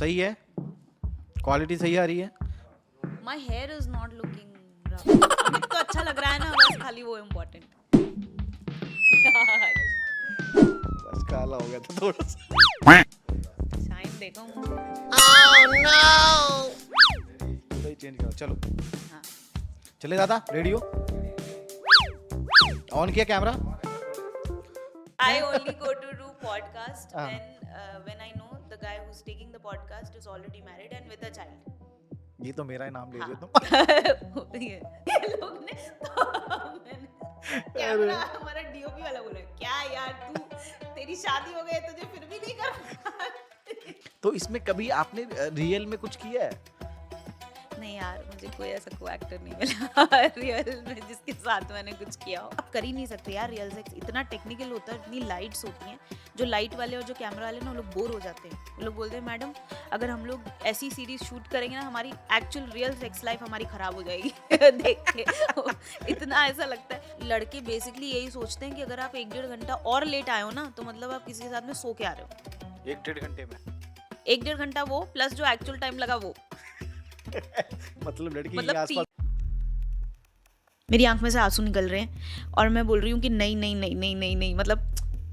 सही है, क्वालिटी सही आ रही है। My hair is not looking rough. अभी तो अच्छा लग रहा है ना, बस खाली वो इम्पोर्टेंट। बस काला हो गया था थोड़ा सा। शाइन देखो। तो चेंज करो, चलो हाँ। चले दादा। रेडियो ऑन किया camera. I only go to do podcast हाँ। when I know the guy who's taking the podcast is already married and with a child. ये तो मेरा ही नाम ले हाँ। रहे तुम। ये लोग ने तो मैंने कैमरा हमारा डीओपी वाला बोला क्या यार तू तेरी शादी हो गई तुझे फिर भी नहीं कर। तो इसमें कभी आपने रियल में कुछ किया है? नहीं यार मुझे कोई ऐसा को एक्टर नहीं मिला रियल में जिसके साथ मैंने कुछ किया हो। आप कर ही नहीं सकते यार रियल सेक्स, इतना टेक्निकल होता है, इतनी लाइट्स होती हैं। जो लाइट वाले और जो कैमरा वाले ना वो लोग बोर हो जाते हैं। वो लोग बोलते हैं मैडम अगर हम लोग ऐसी सीरीज शूट करेंगे ना हमारी एक्चुअल रियल सेक्स लाइफ हमारी खराब हो जाएगी देख के। इतना ऐसा लगता है। लड़के बेसिकली यही सोचते हैं कि अगर आप 1-1.5 घंटा और लेट आए हो ना तो मतलब आप किसी के साथ में सो के आ रहे हो। 1-1.5 घंटे में 1-1.5 घंटा वो प्लस जो एक्चुअल टाइम लगा वो। मतलब लड़की मतलब के आसपास। मेरी आंख में से आंसू निकल रहे हैं और मैं बोल रही हूँ कि नहीं नहीं नहीं नहीं नहीं नहीं मतलब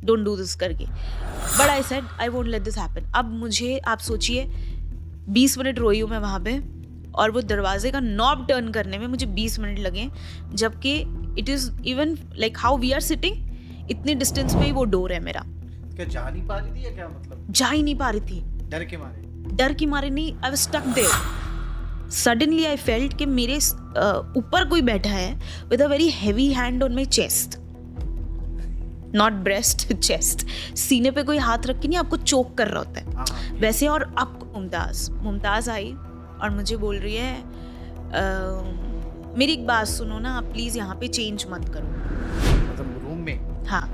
डोंट डू दिस करके। But I said I won't let this happen. अब मुझे आप सोचिए 20 मिनट रोई हूँ मैं वहाँ पे और वो दरवाजे का नॉब टर्न करने में मुझे 20 मिनट लगे, जबकि it is even like how we are sitting इतने डिस्टेंस में ही वो डोर है मेरा। क्या जा नहीं पा रही थी या क्या मतलब? जा ही नहीं पा रही थी डर के मारे? डर की मारे नहीं, I was stuck there. Suddenly I felt कि मेरे ऊपर कोई बैठा है with a very heavy hand on my chest, not breast chest. सीने पे कोई हाथ रख के नहीं आपको चोक कर रहा होता है हाँ। वैसे। और अब मुमताज़ आई और मुझे बोल रही है मेरी एक बात सुनो ना, आप प्लीज़ यहाँ पे चेंज मत करो। मतलब रूम में? हाँ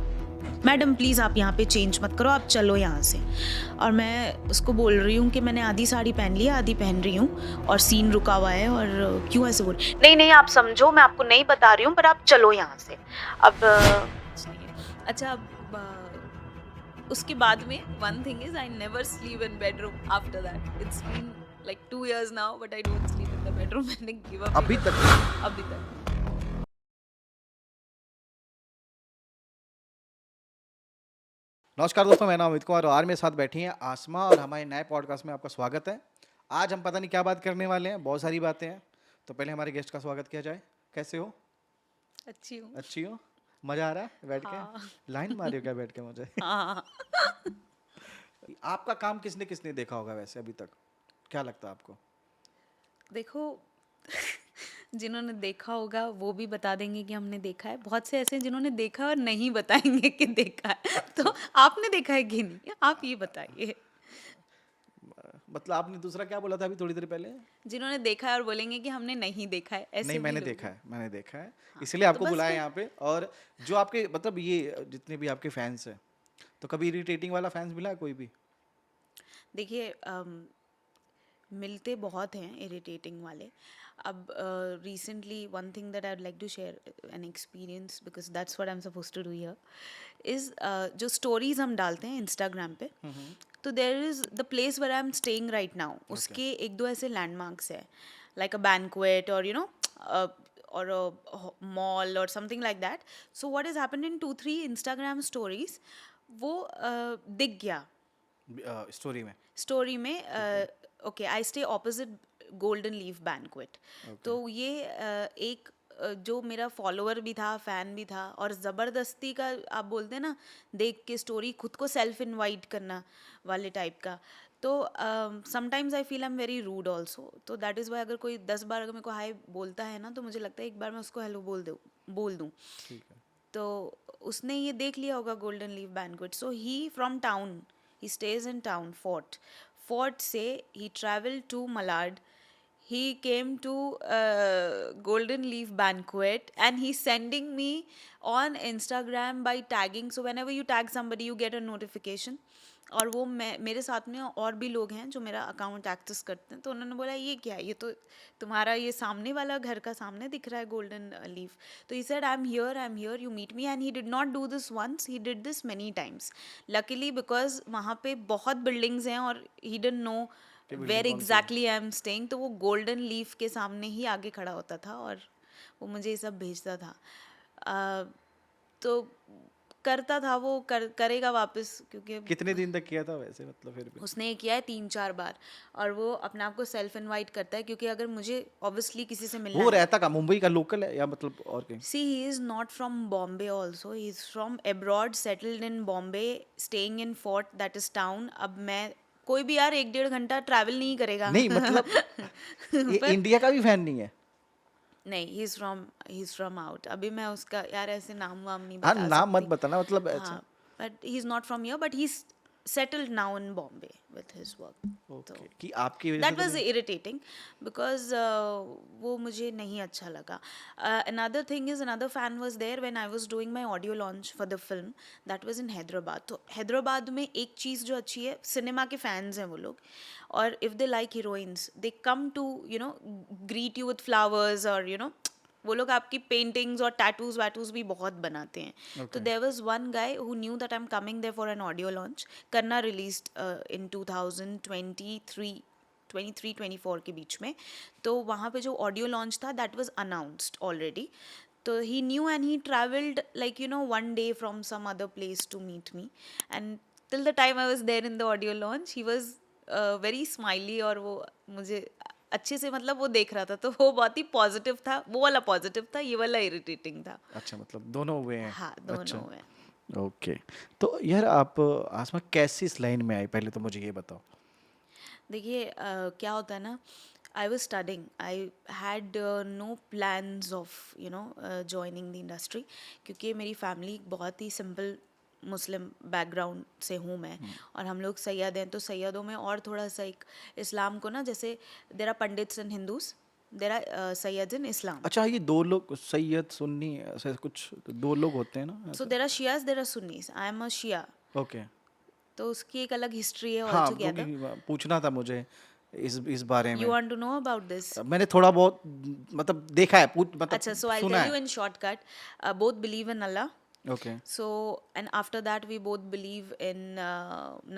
मैडम प्लीज़ आप यहाँ पे चेंज मत करो, आप चलो यहाँ से। और मैं उसको बोल रही हूँ कि मैंने आधी साड़ी पहन ली है आधी पहन रही हूँ और सीन रुका हुआ है और क्यों ऐसे बोल। नहीं नहीं आप समझो मैं आपको नहीं बता रही हूँ पर आप चलो यहाँ से। अब अच्छा अब उसके बाद में one thing is I never sleep in bedroom after that. It's been like 2 years now but I don't sleep in the bedroom. मैंने गिव अप अभी तक? अभी तक। नमस्कार दोस्तों, मैं नाम अमित कुमार और आज मेरे साथ बैठी हैं आसमा और हमारे नए पॉडकास्ट में आपका स्वागत है। आज हम पता नहीं क्या बात करने वाले हैं, बहुत सारी बातें हैं। तो पहले हमारे गेस्ट का स्वागत किया जाए। कैसे हो? अच्छी हूँ। अच्छी हो? मजा आ रहा है बैठ हाँ। के? लाइन मारी हो क्या बैठ के मुझे? हाँ आपका काम किसने किसने देखा होगा वैसे अभी तक? क्या लगता है आपको? देखो जिन्होंने देखा होगा वो भी बता देंगे कि हमने देखा है। बहुत से ऐसे हैं जिन्होंने देखा और नहीं बताएंगे कि देखा है। तो आपने देखा है कि नहीं, आप ये बताइए। मतलब आपने दूसरा क्या बोला था अभी थोड़ी देर पहले? जिन्होंने देखा है और बोलेंगे कि हमने नहीं देखा है, ऐसे नहीं, भी मैंने लोग देखा हैं। है, मैंने देखा है। हाँ, इसलिए तो आपको बस बुलाया फिर यहाँ पे। और जो आपके मतलब ये जितने भी आपके फैंस हैं, तो कभी इरिटेटिंग वाला फैंस मिला है कोई भी? देखिए मिलते बहुत हैं इरिटेटिंग वाले। अब recently one thing that I would like to share an experience because that's what I am supposed to do here is जो स्टोरीज हम डालते हैं इंस्टाग्राम पे, तो there is the place where I am staying right now, उसके 1-2 ऐसे landmarks है like a banquet और you know or a mall or something like that. So what has happened in 2-3 Instagram stories, वो दिख गया story में? Story में। Okay I stay opposite golden leaf banquet. तो ये एक जो मेरा फॉलोअर भी था फैन भी था और ज़बरदस्ती का आप बोलते हैं ना देख के स्टोरी खुद को सेल्फ इनवाइट करना वाले टाइप का। तो sometimes I feel I am very rude also. तो दैट इज़ वाई अगर कोई 10 बार अगर मेरे को हाय बोलता है ना तो मुझे लगता है एक बार मैं उसको हेलो बोल दूँ। ठीक है। तो उसने ये देख लिया होगा golden leaf banquet. So he from town, he stays in town, fort से he traveled to Malad. He came to Golden Leaf Banquet and he's sending me on Instagram by tagging. So whenever you tag somebody you get a notification. और वो मेरे साथ में और भी लोग हैं जो मेरा अकाउंट एक्सेस करते हैं। तो उन्होंने बोला ये क्या है, ये तो तुम्हारा ये सामने वाला घर का सामने दिख रहा है गोल्डन लीफ। तो he said I am here you meet me. And he did not do this once, he did this many times. Luckily because वहाँ पे बहुत बिल्डिंग्स हैं और ही डिडंट नो कि building वेयर कौन सी है? एग्जैक्टली आई एम स्टेइंग, तो वो गोल्डन लीफ के सामने ही आगे खड़ा होता था और वो मुझे ये सब भेजता था। तो करता था वो, करेगा वापस, क्योंकि कितने दिन तक किया था वैसे, मतलब फिर भी? उसने ये किया है 3-4 बार। और वो अपने आप को सेल्फ इनवाइट करता है, क्योंकि अगर मुझे ऑब्वियसली किसी से मिलना वो है। रहता कहाँ, मुंबई का लोकल है या मतलब और कहीं? See, he is not from Bombay also. He is from abroad, settled in Bombay, staying in Fort, that is town. अब मैं कोई भी यार 1-1.5 घंटा ट्रैवल नहीं करेगा। नहीं मतलब ये पर इंडिया का भी फैन नहीं है? नहीं, ही इज फ्रॉम आउट। अभी मैं उसका यार ऐसे नाम वाम नहीं हाँ, बता नाम मत सकती। बताना, मतलब अच्छा। हाँ, but he is not from here, but he is settled now in Bombay with his work. तो ओके, कि आपकी वजह से that तो was नहीं? irritating because वो मुझे नहीं अच्छा लगा. Another thing is, another fan was there when I was doing my audio launch for the film. That was in Hyderabad. तो हैदराबाद में एक चीज़ जो अच्छी है, सिनेमा के फैंस हैं वो लोग, और if they like heroines, they come to greet you with flowers, or वो लोग आपकी पेंटिंग्स और टैटूज वैटूज भी बहुत बनाते हैं. तो Okay. There was one guy who knew that I am coming there for an audio launch. करना रिलीज्ड इन 2023-24 के बीच में. तो वहाँ पे जो ऑडियो लॉन्च था, दैट वाज अनाउंस्ड ऑलरेडी. तो he knew and he travelled like one day from some other place to meet me. And till the time I was there in the audio launch, he was very smiley, और वो मुझे अच्छे से, मतलब वो देख रहा था, तो वो बहुत ही पॉजिटिव था. वो वाला पॉजिटिव था, ये वाला इरिटेटिंग था. अच्छा, मतलब दोनों हुए हैं। हाँ, अच्छा, दोनों हुए. ओके। तो यार आप आसमा कैसे इस लाइन में आई, पहले तो मुझे ये बताओ। देखिए क्या होता है ना, I was studying, I had no plans of joining the industry, क्योंकि मेरी फैमिली बहुत ही सिंपल मुस्लिम बैकग्राउंड से हूँ मैं. और हम लोग सैयद हैं, तो सैयदों में और थोड़ा सा एक इस्लाम को ना, जैसे there are Pandits and Hindus, there are Syed in Islam. अच्छा, ये दो लोग सैयद सुन्नी ऐसे कुछ दो लोग होते हैं ना सो ऐसे? There are Shias, there are Sunnis. I am a Shia. Okay. तो उसकी एक अलग हिस्ट्री है ऑल हाँ, टुगेदर. क्योंकि पूछना था मुझे इस बारे यू में। Want to know about this? मैंने थोड़ा बहुत मतलब देखा है, Acha, मतलब so I'll सुना tell you है। in shortcut. Both believe in Allah. Okay. So, and after that, we both believe in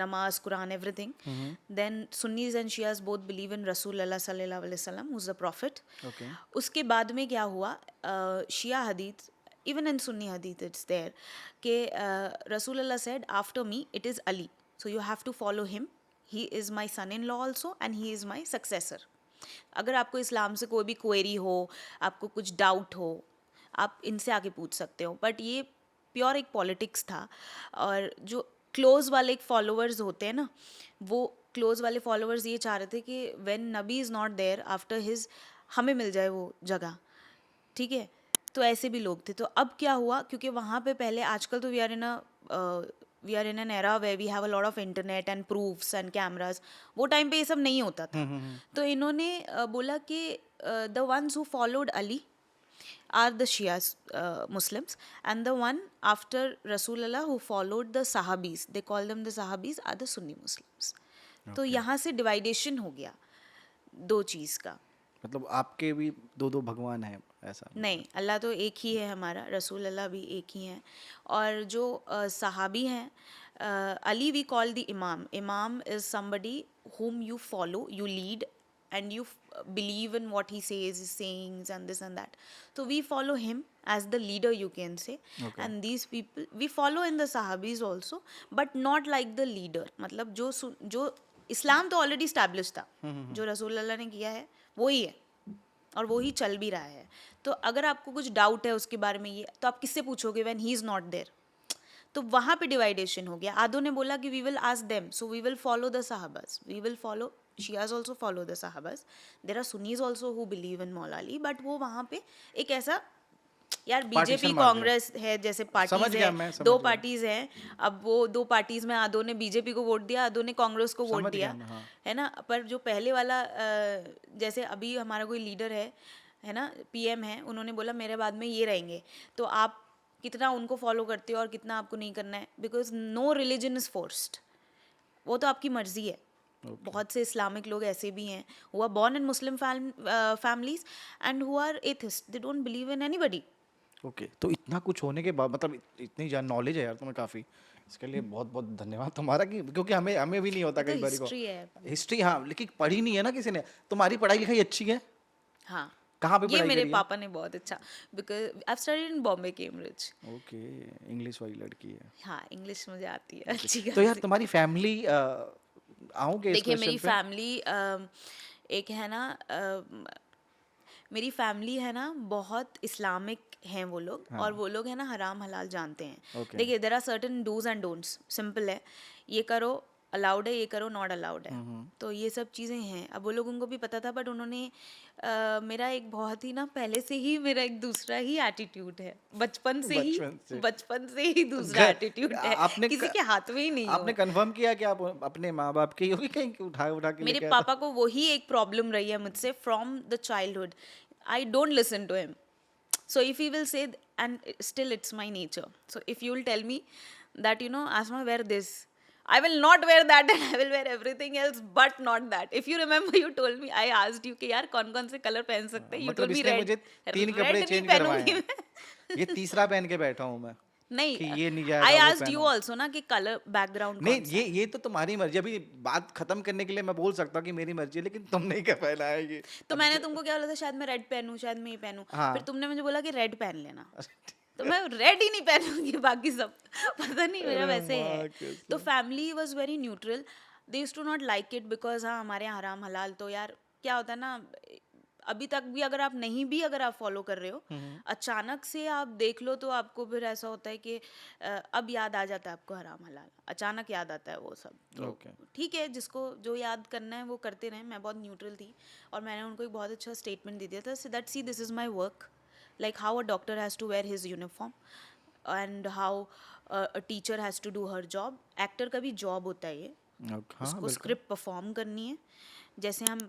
namaz, Quran, everything. Then Sunnis and Shias both believe in Rasulullah sallallahu alaihi wasallam, who's the prophet. Okay. उसके बाद में क्या हुआ, Shia hadith, even in Sunni hadith it's there, कि Rasulullah said, after me it is Ali, so you have to follow him. He is my son-in-law also, and he is my successor. अगर आपको इस्लाम से कोई भी query हो, आपको कुछ doubt हो, आप इनसे आके पूछ सकते हो. बट ये प्योर एक पॉलिटिक्स था. और जो क्लोज वाले एक फॉलोअर्स होते हैं ना, वो क्लोज वाले फॉलोअर्स ये चाह रहे थे कि when Nabi is not there after his, हमें मिल जाए वो जगह. ठीक है, तो ऐसे भी लोग थे. तो अब क्या हुआ, क्योंकि वहाँ पे पहले, आजकल तो we are in an era way we have a lot of internet and proofs and cameras. वो टाइम पे ये सब नहीं होता था. तो इन्होंने बोला कि the ones who followed Ali are the Shias Muslims, and the one after Rasulullah who followed the Sahabis, they call them the Sahabis, are the Sunni Muslims. तो यहाँ से डिवाइडेशन हो गया दो चीज़ का. मतलब आपके भी दो दो भगवान हैं ऐसा? नहीं, अल्लाह तो एक ही है हमारा, रसूल अल्लाह भी एक ही हैं. और जो सहाबी हैं, अली वी कॉल द इमाम. इमाम is somebody whom you follow, you lead, and you believe in what he says, his sayings, and this and that. So we follow him as the leader, you can say. Okay. And these people we follow in the sahabis also, but not like the leader. मतलब जो इस्लाम तो already establish था, जो रसूल अल्लाह ने किया है वो ही है, और वो ही चल भी रहा है. तो अगर आपको कुछ डाउट है उसके बारे में, ये तो आप किससे पूछोगे when he is not there. तो वहाँ पे डिवाइडेशन हो गया. आदों ने बोला कि we will ask them, so we will follow the Sahabas, we will follow Shias also follow the Sahabas. There are Sunnis also who believe in Maula Ali. But वो वहाँ पे एक ऐसा, यार बीजेपी मार दिया। कांग्रेस है जैसे समझ पार्टीज गया है, मैं, समझ दो गया। पार्टीज हैं. अब वो दो पार्टीज में आदों ने बीजेपी को वोट दिया, आदों ने कांग्रेस को वोट समझ दिया, गया मैं, हाँ। है ना. पर जो पहले वाला, जैसे अभी हमारा कोई लीडर है ना, पीएम है, उन्होंने बोला मेरे बाद में ये रहेंगे, तो आप कितना उनको फॉलो करते हो और कितना आपको नहीं करना है, because no religion is forced. वो तो आपकी मर्जी है. बहुत से इस्लामिक लोग ऐसे भी हैं who are born in Muslim families and who are atheist, they don't believe in anybody. Okay, तो इतना कुछ होने के बाद, मतलब इतनी जान नॉलेज है यार तुम्हें काफ़ी, इसके लिए बहुत बहुत धन्यवाद तुम्हारा, कि क्योंकि हमें हमें भी नहीं होता तो कई बारी को हिस्ट्री है। हिस्ट्री। हाँ, लेकिन पढ़ी नहीं है ना किसी ने। तुम्हारी पढ़ाई लिखाई अच्छी है? हाँ, कहाँ पे ये पढ़ाई मेरे करी है? पापा ने बहुत अच्छा, because I studied in Bombay Cambridge. Okay, English वाली लड़की है। हाँ, इंग्लिश मुझे आती है अच्छी तो यार खासी। तुम्हारी फैमिली, आऊँगे इस देखिए मेरी क्वेश्चन पे? फैमिली एक है ना, मेरी फैमिली है ना बहुत इस्लामिक हैं वो लोग, और वो लोग है ना हराम हलाल जानते हैं। ओके। देखिए there are certain dos and don'ts, simple है, ये करो अलाउड है, ये करो नॉट अलाउड है। तो ये सब चीज़ें हैं। अब वो लोगों को भी पता था, बट उन्होंने मेरा एक बहुत ही ना पहले से ही मेरा एक दूसरा ही एटीट्यूड है, बचपन से ही, बचपन से। बचपन से ही तो दूसरा घर एटीट्यूड है, आपने किसी के हाथ में ही नहीं आपने हो। कंफर्म किया कि आप अपने माँ बाप के ही होगी, कहीं उठा उठा के मेरे लेके आया था? पापा को वही एक प्रॉब्लम रही है मुझसे from the childhood. I don't listen to him, so if he will say and still it's my nature, so if you will tell me that you know Asma wear this, I will not wear that and I will wear everything else but not that. If you remember you told me, I asked you कि यार कौन कौन से colour पहन सकते हैं, you मतलब told me इसने red. मुझे 3 कपड़े red नहीं चेंज करवाए पहनूंगी हैं। मैं। ये तीसरा पहन के बैठा हूँ मैं, नहीं, कि ये नहीं आई जाएगा वो आस्क्ड यू पहनो। ऑल्सो ना कि कलर बैकग्राउंड नहीं, कौन सा है। ये तो तुम्हारी मर्जी। अभी बात खत्म करने के लिए मैं बोल सकता हूँ कि मेरी मर्जी है, लेकिन तुमने ही क्या पहना है ये? तो मैंने तुमको क्या बोला था, शायद मैं रेड पहनूं, शायद मैं ये पहनूं, हाँ। फिर तुमने मुझे बोला कि रेड पहन लेना, तो मैं रेड ही नहीं पहनूंगी, बाकी सब पता नहीं मेरा अरे वैसे माँ है। कसम। तो family was very neutral, they used to not like it, because हाँ हमारे यहाँ हराम हलाल, तो यार क्या होता है ना, अभी तक भी अगर आप नहीं भी अगर आप फॉलो कर रहे हो, अचानक से आप देख लो तो आपको फिर ऐसा होता है कि अब याद आ जाता है आपको हराम हलाल, अचानक याद आता है वो सब। तो ओके। ठीक है, जिसको जो याद करना है वो करते रहें। मैं बहुत न्यूट्रल थी, और मैंने उनको एक बहुत अच्छा स्टेटमेंट दे दिया था, that see this is my work, like how a doctor has to wear his uniform and how a teacher has to do her job, actor का भी job होता है ये, हाँ उसको बिल्कुल। स्क्रिप्ट परफॉर्म करनी है। जैसे हम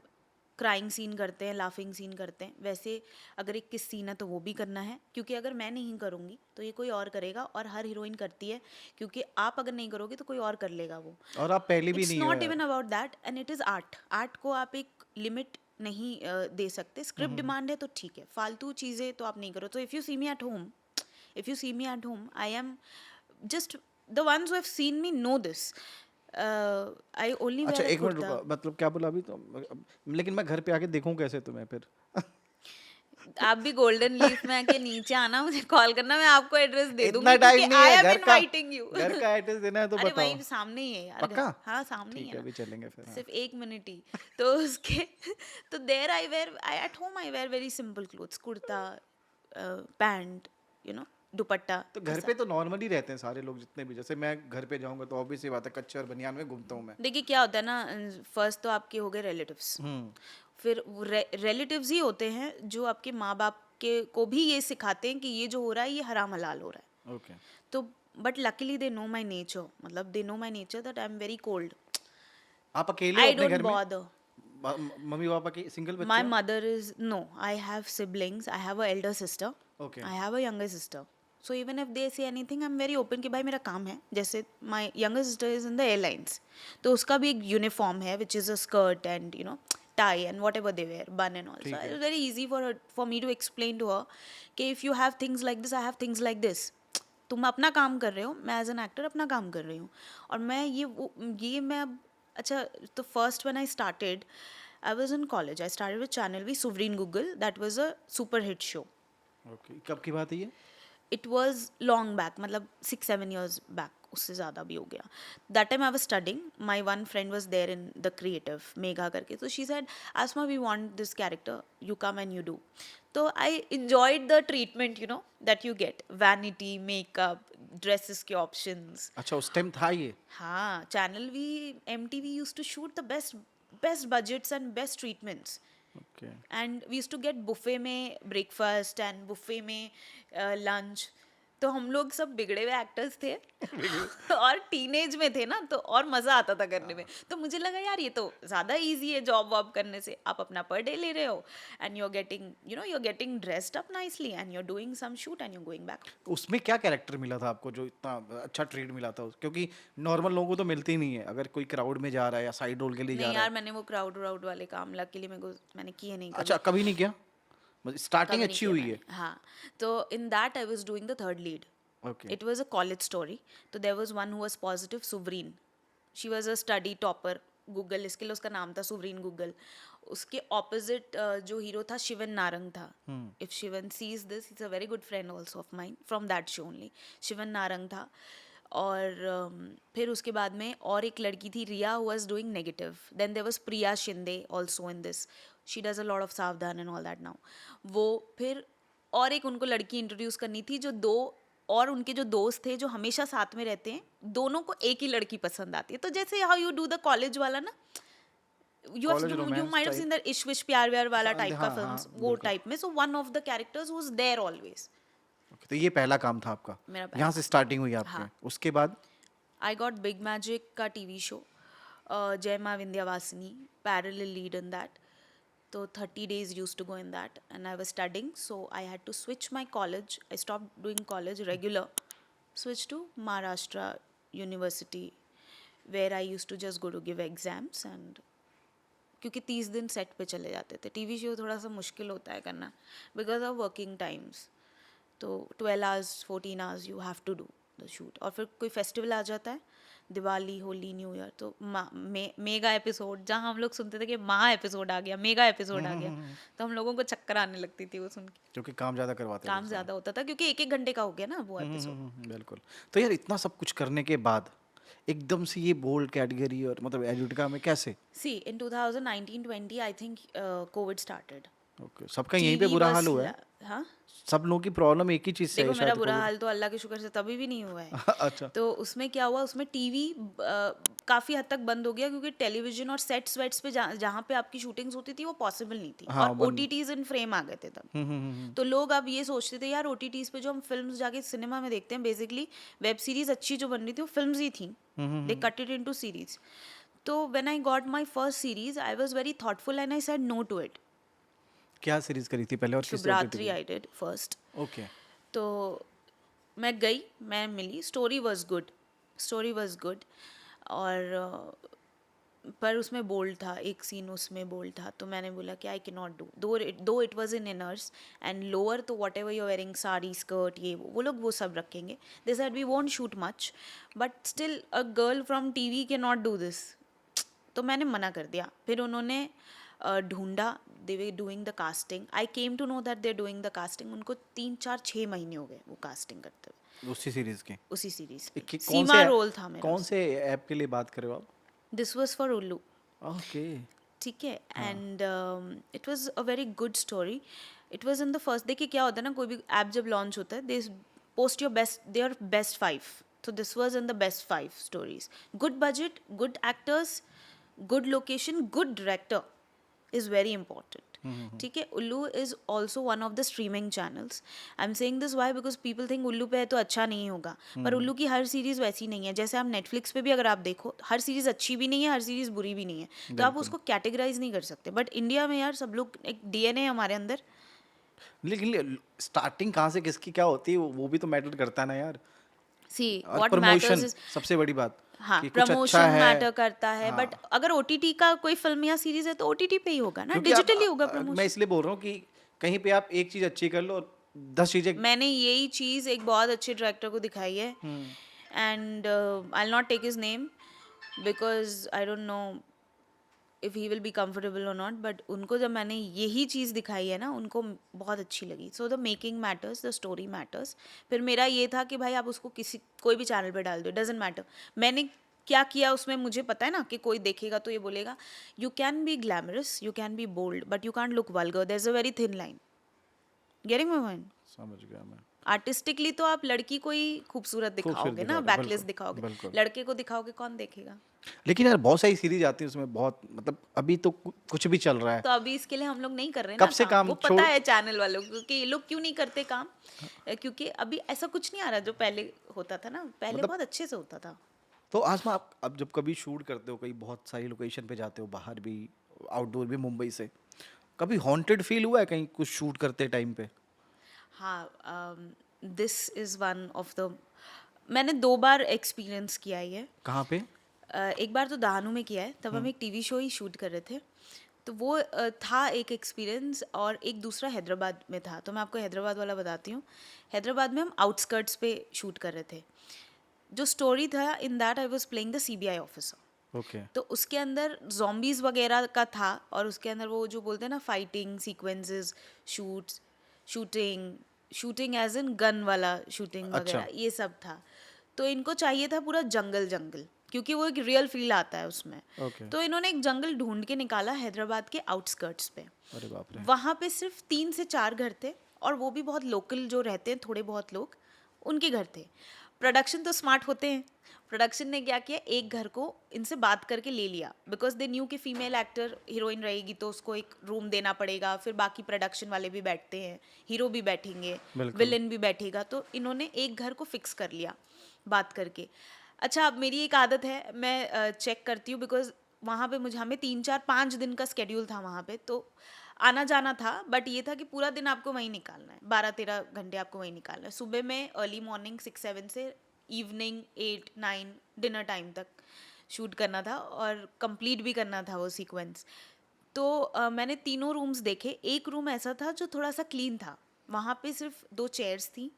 क्राइंग सीन करते हैं, लाफिंग सीन करते हैं, वैसे अगर एक किस सीन है तो वो भी करना है, क्योंकि अगर मैं नहीं करूँगी तो ये कोई और करेगा, और हर हीरोइन करती है, क्योंकि आप अगर नहीं करोगे तो कोई और कर लेगा वो। और आप पहली भी इट्स नहीं हो नॉट यार। Even about that, and it is art. Art को आप एक लिमिट नहीं दे सकते। स्क्रिप्ट डिमांड है तो ठीक है, फालतू चीज़ें तो आप नहीं करो। तो if you see me at home, if you see me at home, I am just the ones who have seen me know this, I only अच्छा, वेयर अ एक मिनट कुर्ता। रुको, मतलब क्या बोला अभी तो? लेकिन मैं घर पे आके देखूं कैसे तुम्हें फिर? आप भी गोल्डन लीफ में आके नीचे आना, मुझे कॉल करना, मैं आपको एड्रेस दे इतना दूंगी, क्योंकि टाइम नहीं आई है एम घर का। Inviting you. घर का एड्रेस देना है तो अरे बताओ। वहीं सामने ही है यार घर। पक्का? हाँ सामने ही ठीक है है, ना, अभी चलेंगे फिर। हाँ। सिर्फ 1 मिनट ही। तो उसके तो there I wear, I at home I wear very simple clothes, kurta, pant, you know, dupatta, तो घर ऐसा। पे तो नॉर्मली रहते हैं सारे लोग जितने भी। जैसे मैं घर पे जाऊंगा तो ऑब्वियस सी बात है, कच्चे और बनियान में घूमता हूँ मैं। देखिए क्या होता है ना, फर्स्ट तो आपके हो गए रिलेटिव्स, फिर रिलेटिव्स ही होते हैं जो आपके माँ बाप के को भी ये सिखाते हैं कि ये जो हो रहा है ये हराम हलाल हो रहा है। ओके। तो but luckily they know my nature, मतलब they know my nature that I am very cold, आप अकेले हो आई अपने डोंट घर में? बॉदर। मम्मी पापा की सिंगल बच्चे My हो? mother is no. I have siblings. I have a elder sister. Okay. I have a younger sister. So even if they say anything, I'm very open कि भाई मेरा काम है। जैसे my younger sister is in the airlines, तो उसका भी एक uniform है, which is a skirt and you know tie and whatever they wear, bun and all. So ठीक है। it's very easy for her, for me to explain to her कि if you have things like this, I have things like this. तुम अपना काम कर रहे हो, मैं एज एन एक्टर अपना काम कर रही हूँ, और मैं ये मैं अब अच्छा। तो first when I started, I was in college. I started with Channel V, Sovereign Google. That was a super hit show. Okay, कब की बात है ये? It was long back, मतलब 6-7 years back. उससे ज़्यादा भी हो गया. That time I was studying. My one friend was there in the creative, Megha करके. So she said, Asma, we want this character. You come and you do. So I enjoyed the treatment, you know, that you get. Vanity, makeup, dresses के options. अच्छा, उस time था ये? हाँ, Channel V, MTV used to shoot the best budgets and best treatments. Okay. And we used to get buffet में breakfast and buffet में lunch. तो हम लोग सब बिगड़े हुए एक्टर्स थे और टीनेज में थे ना, तो और मज़ा आता था करने में। तो मुझे लगा यार ये तो ज़्यादा इजी है जॉब वॉब करने से, आप अपना पर डे ले रहे हो and you are getting, you know, you are getting dressed up nicely and you are doing some shoot and you are going back. उसमें क्या कैरेक्टर मिला था आपको जो इतना अच्छा ट्रीट मिला था? क्योंकि नॉर्मल लोगों को तो मिलती ही नहीं है। अगर कोई क्राउड में जा रहा है या साइड रोल के लिए जा नहीं रहा यार, है। मैंने वो क्राउड वाले काम लकीली मेरे को मैंने किए नहीं कभी। अच्छा, कभी नहीं किया? स्टार्टिंग कभी नहीं अच्छी किया हुई मैंने। है। हाँ, तो in that I was doing the third lead. Okay. It was a college story. तो there was one who was positive, Suvreen. She was a study topper. Guggal, इसके लिए उसका नाम था सुवरीन गूगल. उसके ऑपोजिट जो हीरो था शिवन नारंग था. If Shivin sees this, is a very good friend also of mine from that show only. Shivin Narang था. और फिर उसके बाद में और एक लड़की थी Riya, who was doing negative. Then there was Priya Shinde also in this. She does a lot of Savdhaan and all that now. वो फिर और एक उनको लड़की इंट्रोड्यूस करनी थी, जो दो और उनके जो दोस्त थे जो हमेशा साथ में रहते हैं, दोनों को एक ही लड़की पसंद आती है. तो जैसे how you do the college वाला ना, you college have you romance might have type. Seen that इश्क विश प्यार व्यार वाला हाँ, टाइप का हाँ, फिल्म्स, हाँ, वो बिल्कुल. टाइप में. So one of the characters was there always. Okay, तो ये पहला काम था आपका, मेरा पहला यहाँ से स्टार्टिंग हुई आपकी. हाँ. उसके बाद आई गॉट बिग मैजिक का टीवी शो, जय माँ Vindhyavasini, parallel lead in that. तो 30 days used to go in that, and I was studying, so I had to switch my college. I stopped doing college regular, switched to Maharashtra University, where I used to just go to give exams. And क्योंकि 30 दिन set पे चले जाते थे. TV show थोड़ा सा मुश्किल होता है करना बिकॉज ऑफ वर्किंग टाइम्स. तो 12 hours 14 hours you have to do the shoot. और फिर कोई फेस्टिवल आ जाता है, दिवाली, होली, न्यू ईयर, तो मेगा एपिसोड, जहाँ हम लोग सुनते थे कि महा एपिसोड आ गया, मेगा एपिसोड आ गया, तो हम लोगों को चक्कर आने लगती थी वो सुन के. क्योंकि काम ज़्यादा करवाते काम ज़्यादा होता था क्योंकि एक एक घंटे का हो गया ना वो एपिसोड. बिल्कुल. तो यार इतना सब कुछ करने के बाद एकदम से ये बोल्ड कैटेगरी और मतलब एजुटिका में कैसे? सी इन 2019-20 I think Covid started. Okay, सबका यहीं पे बुरा हाल हुआ है. हाँ, सब लोगों की प्रॉब्लम एक ही चीज़ से है देखो मेरा शायद, बुरा COVID. हाल तो अल्लाह के शुक्र से तभी भी नहीं हुआ है. अच्छा. तो उसमें क्या हुआ, उसमें टीवी काफ़ी हद तक बंद हो गया क्योंकि टेलीविजन और सेट्स वेट्स पे जहाँ पे आपकी शूटिंग्स होती थी वो पॉसिबल नहीं थी. हाँ, और बंद. OTTs इन फ्रेम आ गए थे तब. तो लोग अब ये सोचते थे यार OTTs पे जो हम फिल्म्स जाके सिनेमा में देखते हैं, बेसिकली वेब सीरीज अच्छी जो बन रही थी वो फिल्म्स ही थी. They cut it into series. So when I got my first series I was very thoughtful and I said no to it. क्या सीरीज करी थी पहले और किस शिवरात्रि आई डिड फर्स्ट. ओके. तो मैं गई, मैं मिली, स्टोरी वाज गुड. और पर उसमें बोल्ड था, एक सीन उसमें बोल्ड था. तो मैंने बोला कि I can not do, though it was in inners and lower, तो whatever you wearing, sari, skirt, ये वो लोग वो सब रखेंगे. They said we won't shoot much but still a girl from TV can not do this. तो मैंने मना कर दिया. फिर उन्होंने ढूंढा, they were doing the casting. I came to know that they are doing the casting. उनको 3-4-6 महीने हो गए वो कास्टिंग करते हुए, उसी सीरीज की. उसी सीरीज कि की. कौन सीमा से रोल था मेरा. कौन से ऐप के लिए बात कर रहे हो आप? दिस वाज फॉर उल्लू. ओके. ठीक है. And it was a very good story. It was in the first. देखिए क्या होता है ना, कोई भी ऐप जब लॉन्च होता है, they post your best, their best 5. So this was in the best 5 stories. Good budget, good actors, good location, good director is very important. ठीक है. उल्लू is also one of the streaming channels. I'm saying this why because people think उल्लू पे है तो अच्छा नहीं होगा. पर उल्लू की हर सीरीज वैसी नहीं है. जैसे आप नेटफ्लिक्स पे भी अगर आप देखो, हर सीरीज अच्छी भी नहीं है, हर सीरीज बुरी भी नहीं है. तो आप उसको कैटेगराइज नहीं कर सकते. बट इंडिया में यार सब लोग, एक DNA हमारे अंदर. लेकिन स्टार्टिंग कहाँ से किसकी क्या होती है वो भी तो मैटर करता है ना यार. सी और व्हाट प्रमोशन मैटर्स इज, सबसे बड़ी बात. हाँ, कि कुछ प्रमोशन अच्छा है. मैटर करता है. हाँ. बट अगर OTT का कोई फिल्म या सीरीज है तो OTT पे ही होगा ना, क्योंकि आप- डिजिटली होगा मैं प्रमोशन. इसलिए बोल रहा हूँ कि कहीं पे आप एक चीज अच्छी कर लो और 10 चीजें. मैंने यही चीज़ एक बहुत अच्छे डायरेक्टर को दिखाई है. And I not take his name because I don't know if he will be comfortable और नॉट. बट उनको जब मैंने यही चीज़ दिखाई है ना, उनको बहुत अच्छी लगी. So the making matters, the story matters. फिर मेरा ये था कि भाई आप उसको कोई भी चैनल पे डाल दो, डजेंट मैटर. मैंने क्या किया उसमें मुझे पता है ना कि कोई देखेगा तो ये बोलेगा you can be glamorous, you can be bold, but you can look vulgar. There is a very thin line. Getting my point? समझ गया मैं. आर्टिस्टिकली तो आप लड़की को ही खूबसूरत दिखाओगे ना, दिखाओगे, बैकलेस बिल्कुल, दिखाओगे. बिल्कुल. लड़के को दिखाओगे, कौन देखेगा? लेकिन यार बहुत सारी सीरीज आती है उसमें, बहुत मतलब अभी तो कुछ भी चल रहा है. तो अभी इसके लिए हम लोग नहीं कर रहे कब ना से काम वो छोड़- पता है चैनल वालों को कि ये लोग क्यों नहीं करते काम. क्योंकि अभी ऐसा कुछ नहीं आ रहा जो पहले होता था ना. पहले मतलब- बहुत अच्छे से होता था. तो आसमा आप अब जब कभी शूट करते हो, कहीं बहुत सारी लोकेशन पे जाते हो, बाहर भी, आउटडोर भी, मुंबई से, कभी हॉन्टेड फील हुआ है कहीं कुछ शूट करते टाइम पे? हाँ, this is one of the, मैंने 2 बार एक्सपीरियंस किया है ये. कहाँ पे? एक बार तो दहानू में किया है. तब हम एक टीवी शो ही शूट कर रहे थे. तो वो था एक एक्सपीरियंस। और एक दूसरा हैदराबाद में था, तो मैं आपको हैदराबाद वाला बताती हूँ। हैदराबाद में हम आउटस्कर्ट्स पे शूट कर रहे थे। जो स्टोरी था, in that I was playing the CBI officer. Okay. तो उसके अंदर zombies वगैरह का था, और उसके अंदर वो जो बोलते हैं ना, fighting sequences, shoots, shooting shooting as in gun वाला शूटिंग अच्छा। वगैरह, ये सब था। तो इनको चाहिए था पूरा जंगल जंगल, क्योंकि वो एक रियल फील आता है उसमें। ओके। तो इन्होंने एक जंगल ढूंढ के निकाला हैदराबाद के आउटस्कर्ट्स पे। अरे बाप रे। वहाँ पे सिर्फ 3 से 4 घर थे, और वो भी बहुत लोकल जो रहते हैं, थोड़े बहुत लोग, उनके घर थे। प्रोडक्शन तो स्मार्ट होते हैं। प्रोडक्शन ने क्या किया, एक घर को इनसे बात करके ले लिया, बिकॉज दे न्यू कि फीमेल एक्टर हीरोइन रहेगी तो उसको एक रूम देना पड़ेगा, फिर बाकी प्रोडक्शन वाले भी बैठते हैं, हीरो भी बैठेंगे, बिल्कुल। विलन भी बैठेगा, तो इन्होंने एक घर को फिक्स कर लिया बात करके। अच्छा, अब मेरी एक आदत है, मैं चेक करती हूँ, बिकॉज वहाँ पे मुझे हमें 3 4 5 दिन का स्केड्यूल था वहाँ पे, तो आना जाना था, बट ये था कि पूरा दिन आपको वहीं निकालना है, 12 13 घंटे आपको वहीं निकालना है। सुबह में अर्ली मॉर्निंग 6 7 से इवनिंग 8 9 डिनर टाइम तक शूट करना था, और कंप्लीट भी करना था वो सीक्वेंस। तो मैंने तीनों रूम्स देखे। एक रूम ऐसा था जो थोड़ा सा क्लीन था, वहाँ पे सिर्फ 2 चेयर्स थी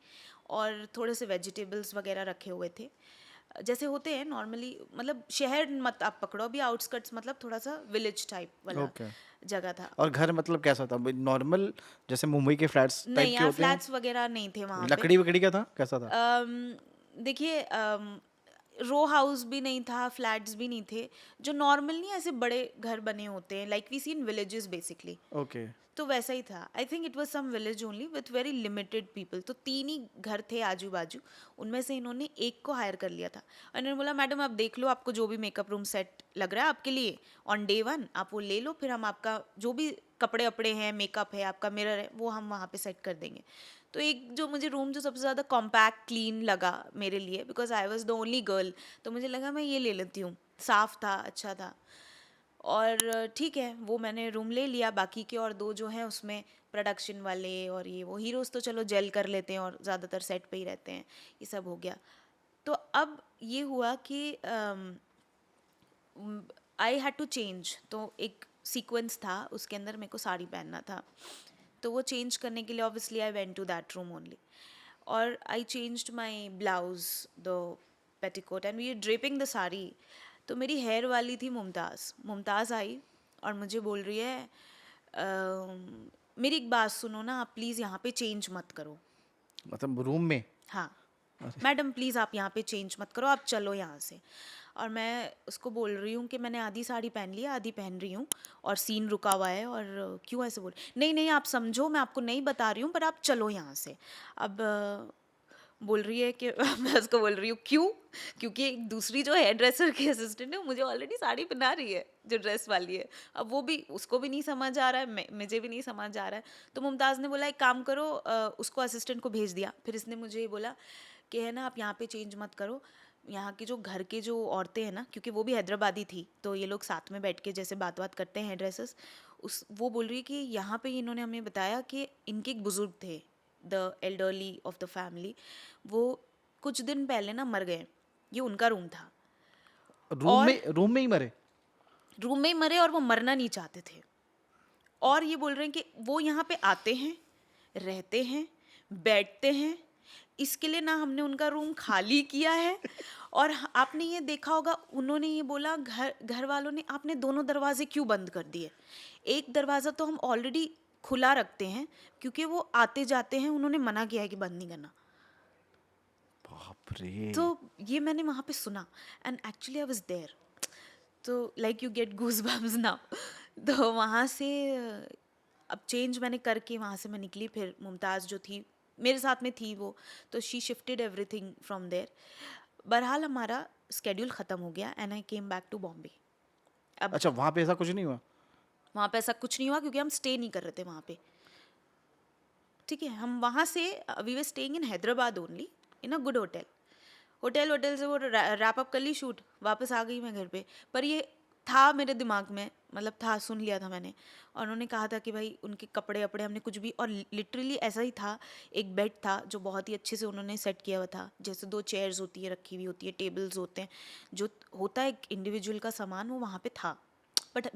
और थोड़े से वेजिटेबल्स वगैरह रखे हुए थे, जैसे होते हैं नॉर्मली। मतलब शहर मत आप पकड़ो, अभी आउटस्कर्ट्स, मतलब थोड़ा सा विलेज टाइप वाला ओके। जगह था। और घर मतलब कैसा था, नॉर्मल जैसे मुंबई के फ्लैट्स नहीं टाइप के यार, होते हैं? फ्लैट्स वगैरह नहीं थे वहाँ पे। लकड़ी वकड़ी का था, कैसा था? देखिए, रो हाउस भी नहीं था, फ्लैट्स भी नहीं थे, जो नॉर्मल नहीं ऐसे बड़े घर बने होते हैं, like we see in villages basically. Okay. तो वैसा ही था। I think it was some village only with very limited people. तो 3 ही घर थे आजू बाजू, उनमें से इन्होंने एक को हायर कर लिया था, और इन्होंने बोला, मैडम आप देख लो, आपको जो भी मेकअप रूम सेट लग रहा है आपके लिए ऑन डे 1 आप वो ले लो, फिर हम आपका जो भी कपड़े अपड़े हैं, मेकअप है, आपका मिरर है, वो हम वहाँ पे सेट कर देंगे। तो एक जो मुझे रूम जो सबसे ज़्यादा कॉम्पैक्ट क्लीन लगा मेरे लिए, because I was the only girl, तो मुझे लगा मैं ये ले लेती हूँ। साफ था, अच्छा था, और ठीक है, वो मैंने रूम ले लिया। बाकी के और 2 जो हैं उसमें प्रोडक्शन वाले और ये वो हीरोज़ तो चलो जेल कर लेते हैं और ज़्यादातर सेट पे ही रहते हैं, ये सब हो गया। तो अब ये हुआ कि आई हैड टू चेंज। तो एक सीक्वेंस था, उसके अंदर मेरे को साड़ी पहनना था, तो वो चेंज करने के लिए obviously I went to that room only, और I changed my blouse, the petticoat, and we draping the sari. तो मेरी हेयर वाली थी मुमताज़। मुमताज़ आई और मुझे बोल रही है, मेरी एक बात सुनो ना, आप प्लीज़ यहाँ पे चेंज मत करो। मतलब रूम में? हाँ, मैडम प्लीज़ आप यहाँ पे चेंज मत करो, आप चलो यहाँ से। और मैं उसको बोल रही हूँ कि मैंने आधी साड़ी पहन ली है, आधी पहन रही हूँ, और सीन रुका हुआ है, और क्यों ऐसे बोल, नहीं नहीं आप समझो, मैं आपको नहीं बता रही हूँ, पर आप चलो यहाँ से। अब बोल रही है कि मैं उसको बोल रही हूँ क्यों, क्योंकि एक दूसरी जो हेयर ड्रेसर की असिस्टेंट है, मुझे ऑलरेडी साड़ी पहना रही है जो ड्रेस वाली है। अब वो भी, उसको भी नहीं समझ आ रहा है, मुझे भी नहीं समझ आ रहा है। तो मुमताज़ ने बोला एक काम करो, उसको असिस्टेंट को भेज दिया। फिर इसने मुझे बोला कि है ना, आप यहाँ पे चेंज मत करो, यहाँ की जो घर के जो औरतें हैं ना, क्योंकि वो भी हैदराबादी थी, तो ये लोग साथ में बैठ के जैसे बात बात करते हैं ड्रेसेस, उस वो बोल रही है कि यहाँ पे इन्होंने हमें बताया कि इनके एक बुजुर्ग थे, the elderly of the family, वो कुछ दिन पहले ना मर गए। ये उनका रूम था, और रूम में ही मरे? रूम में ही मरे, और वो मरना नहीं चाहते थे। और ये बोल रहे हैं कि वो यहाँ पे आते हैं, रहते हैं, बैठते हैं, इसके लिए ना हमने उनका रूम खाली किया है। और आपने ये देखा होगा, उन्होंने ये बोला, घर वालों ने, आपने दोनों दरवाजे क्यों बंद कर दिए? एक दरवाज़ा तो हम ऑलरेडी खुला रखते हैं, क्योंकि वो आते जाते हैं, उन्होंने मना किया है कि बंद नहीं करना। बाप रे। तो ये मैंने वहाँ पे सुना, and actually I was there, तो like you get goose bumps now. तो वहाँ से अब चेंज मैंने करके वहाँ से मैं निकली। फिर मुमताज़ जो थी मेरे साथ में थी वो, तो she shifted everything from there. बहरहाल हमारा स्केड्यूल ख़त्म हो गया, and I came back to Bombay. अब अच्छा, वहाँ पे ऐसा कुछ नहीं हुआ? वहाँ पे ऐसा कुछ नहीं हुआ, क्योंकि हम स्टे नहीं कर रहे थे वहाँ पे। ठीक है, हम वहाँ से, we were staying in Hyderabad only, in a good hotel. Hotel से वो रैप अप कर ली शूट, वापस आ गई मैं घर पे। पर ये था मेरे दिमाग में, मतलब था, सुन लिया था मैंने, और उन्होंने कहा था कि भाई उनके कपड़े वपड़े हमने कुछ भी, और लिटरली ऐसा ही था। एक बेड था जो बहुत ही अच्छे से उन्होंने सेट किया हुआ था, जैसे 2 चेयर्स होती है रखी हुई होती है, टेबल्स होते हैं, जो होता है एक इंडिविजुअल का सामान, वो वहाँ पे था। बट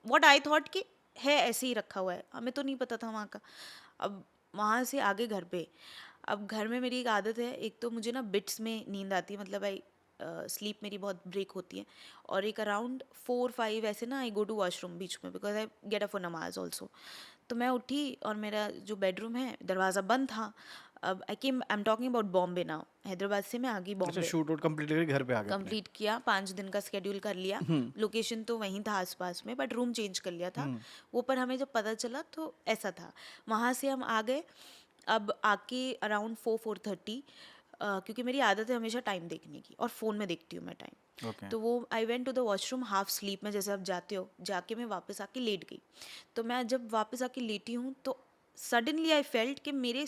व्हाट आई थॉट कि है ऐसे ही रखा हुआ है, हमें तो नहीं पता था वहाँ का। अब वहाँ से आगे घर पे, अब घर में मेरी एक आदत है, एक तो मुझे ना बिट्स में नींद आती है, मतलब आई स्लीप मेरी बहुत ब्रेक होती है, और एक अराउंड 4-5 ऐसे ना आई गो टू वॉशरूम बीच में, because I get up for नमाज ऑल्सो। तो मैं उठी और मेरा जो बेडरूम है दरवाज़ा बंद था। अब I am talking about Bombay now, Hyderabad से मैं आ गई अच्छा, बॉम्बे। शूट आउट कंप्लीट करके घर पे आ गए अपने। कंप्लीट किया, 5 दिन का स्केड्यूल कर लिया, लोकेशन तो वहीं था आसपास में, बट रूम चेंज कर लिया था वो। पर हमें जब पता चला तो ऐसा था। वहाँ से हम आ गए। अब आके अराउंड 4-4:30, क्योंकि मेरी आदत है हमेशा टाइम देखने की, और फ़ोन में देखती हूँ मैं टाइम। ओके। तो वो I went to the washroom half sleep में, जैसे आप जाते हो, जाके मैं वापस आके लेट गई। तो मैं जब वापस आके लेटी हूँ तो सडनली आई फेल्ट कि मेरे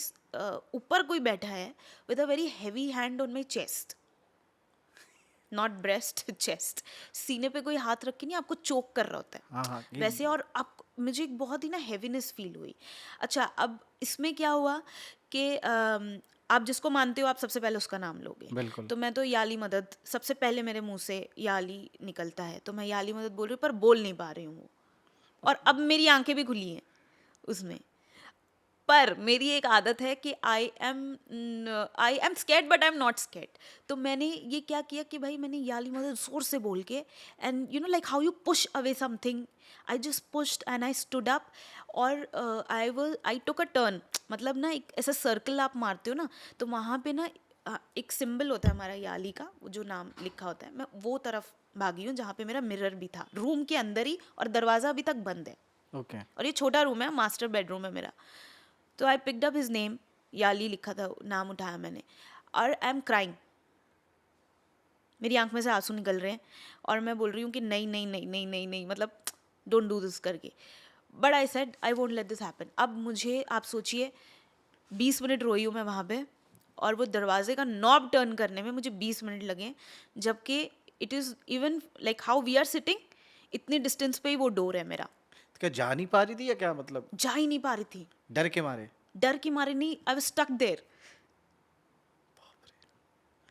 ऊपर कोई बैठा है with a very heavy hand on my chest, not breast, chest. सीने पे कोई हाथ रख के नहीं आपको चोक कर रहा होता है हाँ हाँ, वैसे, और आप, मुझे एक बहुत ही ना हैवीनेस फील हुई। अच्छा, अब इसमें क्या हुआ कि आप जिसको मानते हो आप सबसे पहले उसका नाम लोगे। बिल्कुल। तो मैं तो याली मदद, सबसे पहले मेरे मुंह से याली निकलता है, तो मैं याली मदद बोल रही हूँ पर बोल नहीं पा रही हूँ वो। और अब मेरी आंखें भी खुली हैं उसमें। पर मेरी एक आदत है कि I am scared but I am not scared. तो मैंने ये क्या किया कि भाई मैंने याली मदद जोर से बोल के, and you know like how you push away something, I just pushed and I stood up. और आई टुक अ टर्न, मतलब ना एक ऐसा सर्कल आप मारते हो ना, तो वहाँ पे ना एक सिंबल होता है हमारा याली का, वो जो नाम लिखा होता है, मैं वो तरफ भागी हूँ जहाँ पे मेरा मिरर भी था, रूम के अंदर ही, और दरवाज़ा अभी तक बंद है। ओके। और ये छोटा रूम है, मास्टर बेडरूम है मेरा। तो I picked up his name, Yali लिखा था, नाम उठाया मैंने, और आई एम क्राइंग, मेरी आंख में से आंसू निकल रहे हैं, और मैं बोल रही हूँ कि नहीं नहीं नहीं नहीं नहीं नहीं, मतलब डोंट डू दिस करके। But I said I won't let this happen. अब मुझे आप सोचिए 20 मिनट रोई हूँ मैं वहाँ पे, और वो दरवाजे का नॉब टर्न करने में मुझे 20 मिनट लगे, जबकि it is even like how we are sitting, इतनी डिस्टेंस पे ही वो डोर है मेरा। तो क्या जा नहीं पा रही थी या क्या, मतलब जा ही नहीं पा रही थी, डर के मारे? डर के मारे नहीं, आई वाज स्टक देयर।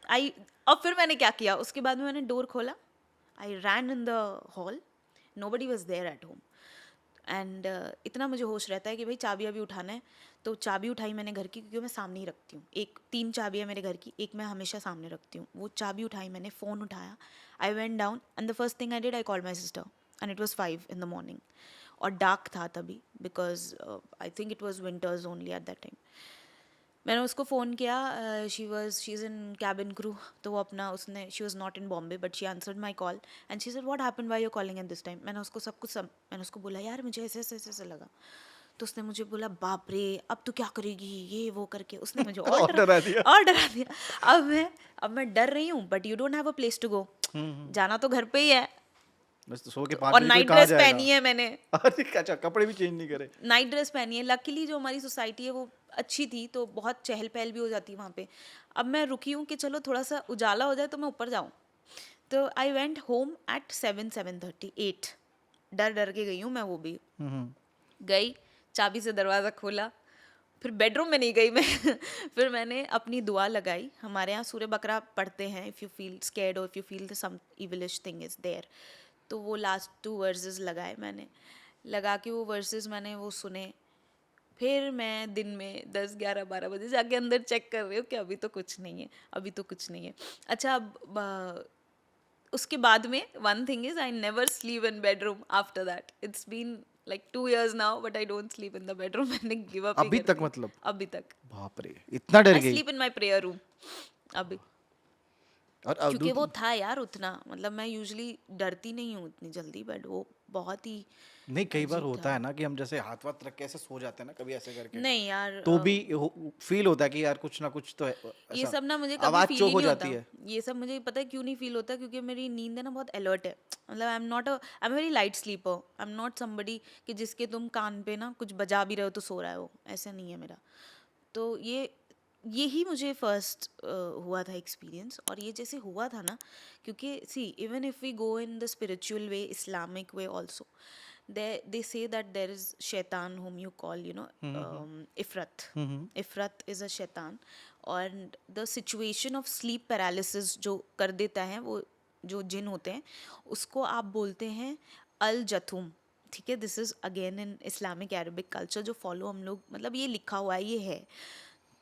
आई, और फिर मैंने क्या किया, उसके बाद में मैंने डोर खोला, I ran in the hall, nobody was there at home, and इतना मुझे होश रहता है कि भाई चाबी अभी उठाना है। तो चाबी उठाई मैंने घर की, क्योंकि मैं सामने ही रखती हूँ, 3 चाबी है मेरे घर की, एक मैं हमेशा सामने रखती हूँ। वो चाबी उठाई मैंने, फ़ोन उठाया, I went down, and the first thing I did, I called my sister, and it was 5 in the morning, और डार्क था तभी, because I think it was winters only at that time. मैंने उसको phone किया, she is in cabin crew, तो वो अपना, उसने, she was not in Bombay but she answered my call, and she said what happened, why you calling at this time. मैंने उसको सब कुछ मैंने उसको बोला यार मुझे ऐसे ऐसे ऐसे ऐसे लगा। तो उसने मुझे बोला बाप रे अब तू क्या करेगी, ये वो करके उसने मुझे और और डरा दिया। और डरा दिया। अब मैं डर रही हूँ, but you don't have a place to go, जाना तो घर पे ही है। बस तो सो के 5 और बजे कोई नाइट कहाँ ड्रेस जाएगा? पहनी है मैंने, अरे अच्छा, कपड़े भी चेंज नहीं करे? नाइट ड्रेस पहनी है। लकीली जो हमारी सोसाइटी है वो अच्छी थी, तो बहुत चहल पहल भी हो जाती है वहाँ पे। अब मैं रुकी हूँ कि चलो थोड़ा सा उजाला हो जाए तो मैं ऊपर जाऊँ। तो आई वेंट होम एट 7:30, 8, डर डर के गई हूँ मैं, वो भी गई, चाबी से दरवाज़ा खोला, फिर बेडरूम में नहीं गई मैं फिर मैंने अपनी दुआ लगाई। हमारे यहाँ सूर्य बकरा पढ़ते हैं, इफ़ यू फील स्कैर्ड और if you feel some evilish thing is there. तो वो लास्ट 2 वर्सेस लगाए मैंने, लगा के वो वर्सेस मैंने वो सुने। फिर मैं दिन में 10, 11, 12 बजे जाके अंदर चेक कर रही हूँ कि अभी तो कुछ नहीं है, अभी तो कुछ नहीं है। अच्छा, अब उसके बाद में one thing is I never sleep in bedroom after that. It's been like 2 years now, but I don't sleep in the bedroom. मैंने गिव अप ही अभी कर तक दी मतलब? अभी तक। बाप रे, इतना डर आई गई? Sleep in my prayer room अभी, और क्योंकि वो था यार उतना, मतलब मैं यूजुअली डरती नहीं हूँ इतनी जल्दी, बट वो बहुत ही नहीं, कई बार अजीब होता था। है ना कि हम जैसे हाथ वाथ रख के ऐसे सो जाते हैं ना, कभी ऐसे करके, नहीं यार, तो भी फील होता है कि यार कुछ ना कुछ तो है, ये ऐसा सब ना मुझे कभी आवाज फील चोक ही हो नहीं होता। जाती है। ये सब मुझे पता है क्यों नहीं फील होता, क्योंकि मेरी नींद है ना बहुत अलर्ट है, मतलब I am very light sleeper. I am not somebody कि जिसके तुम कान पे ना कुछ बजा भी रहे हो तो सो रहा है वो, ऐसा नहीं है मेरा। तो यही मुझे फर्स्ट हुआ था एक्सपीरियंस। और ये जैसे हुआ था ना, क्योंकि see even if we go in the spiritual way, Islamic way also, they say that there is shaitan whom you call, ifrat. Ifrat is a shaitan, and the situation of sleep paralysis जो कर देता है वो, जो जिन होते हैं उसको आप बोलते हैं अल जथुम, ठीक है, this is again in Islamic Arabic culture जो फॉलो हम लोग, मतलब ये लिखा हुआ है, ये है,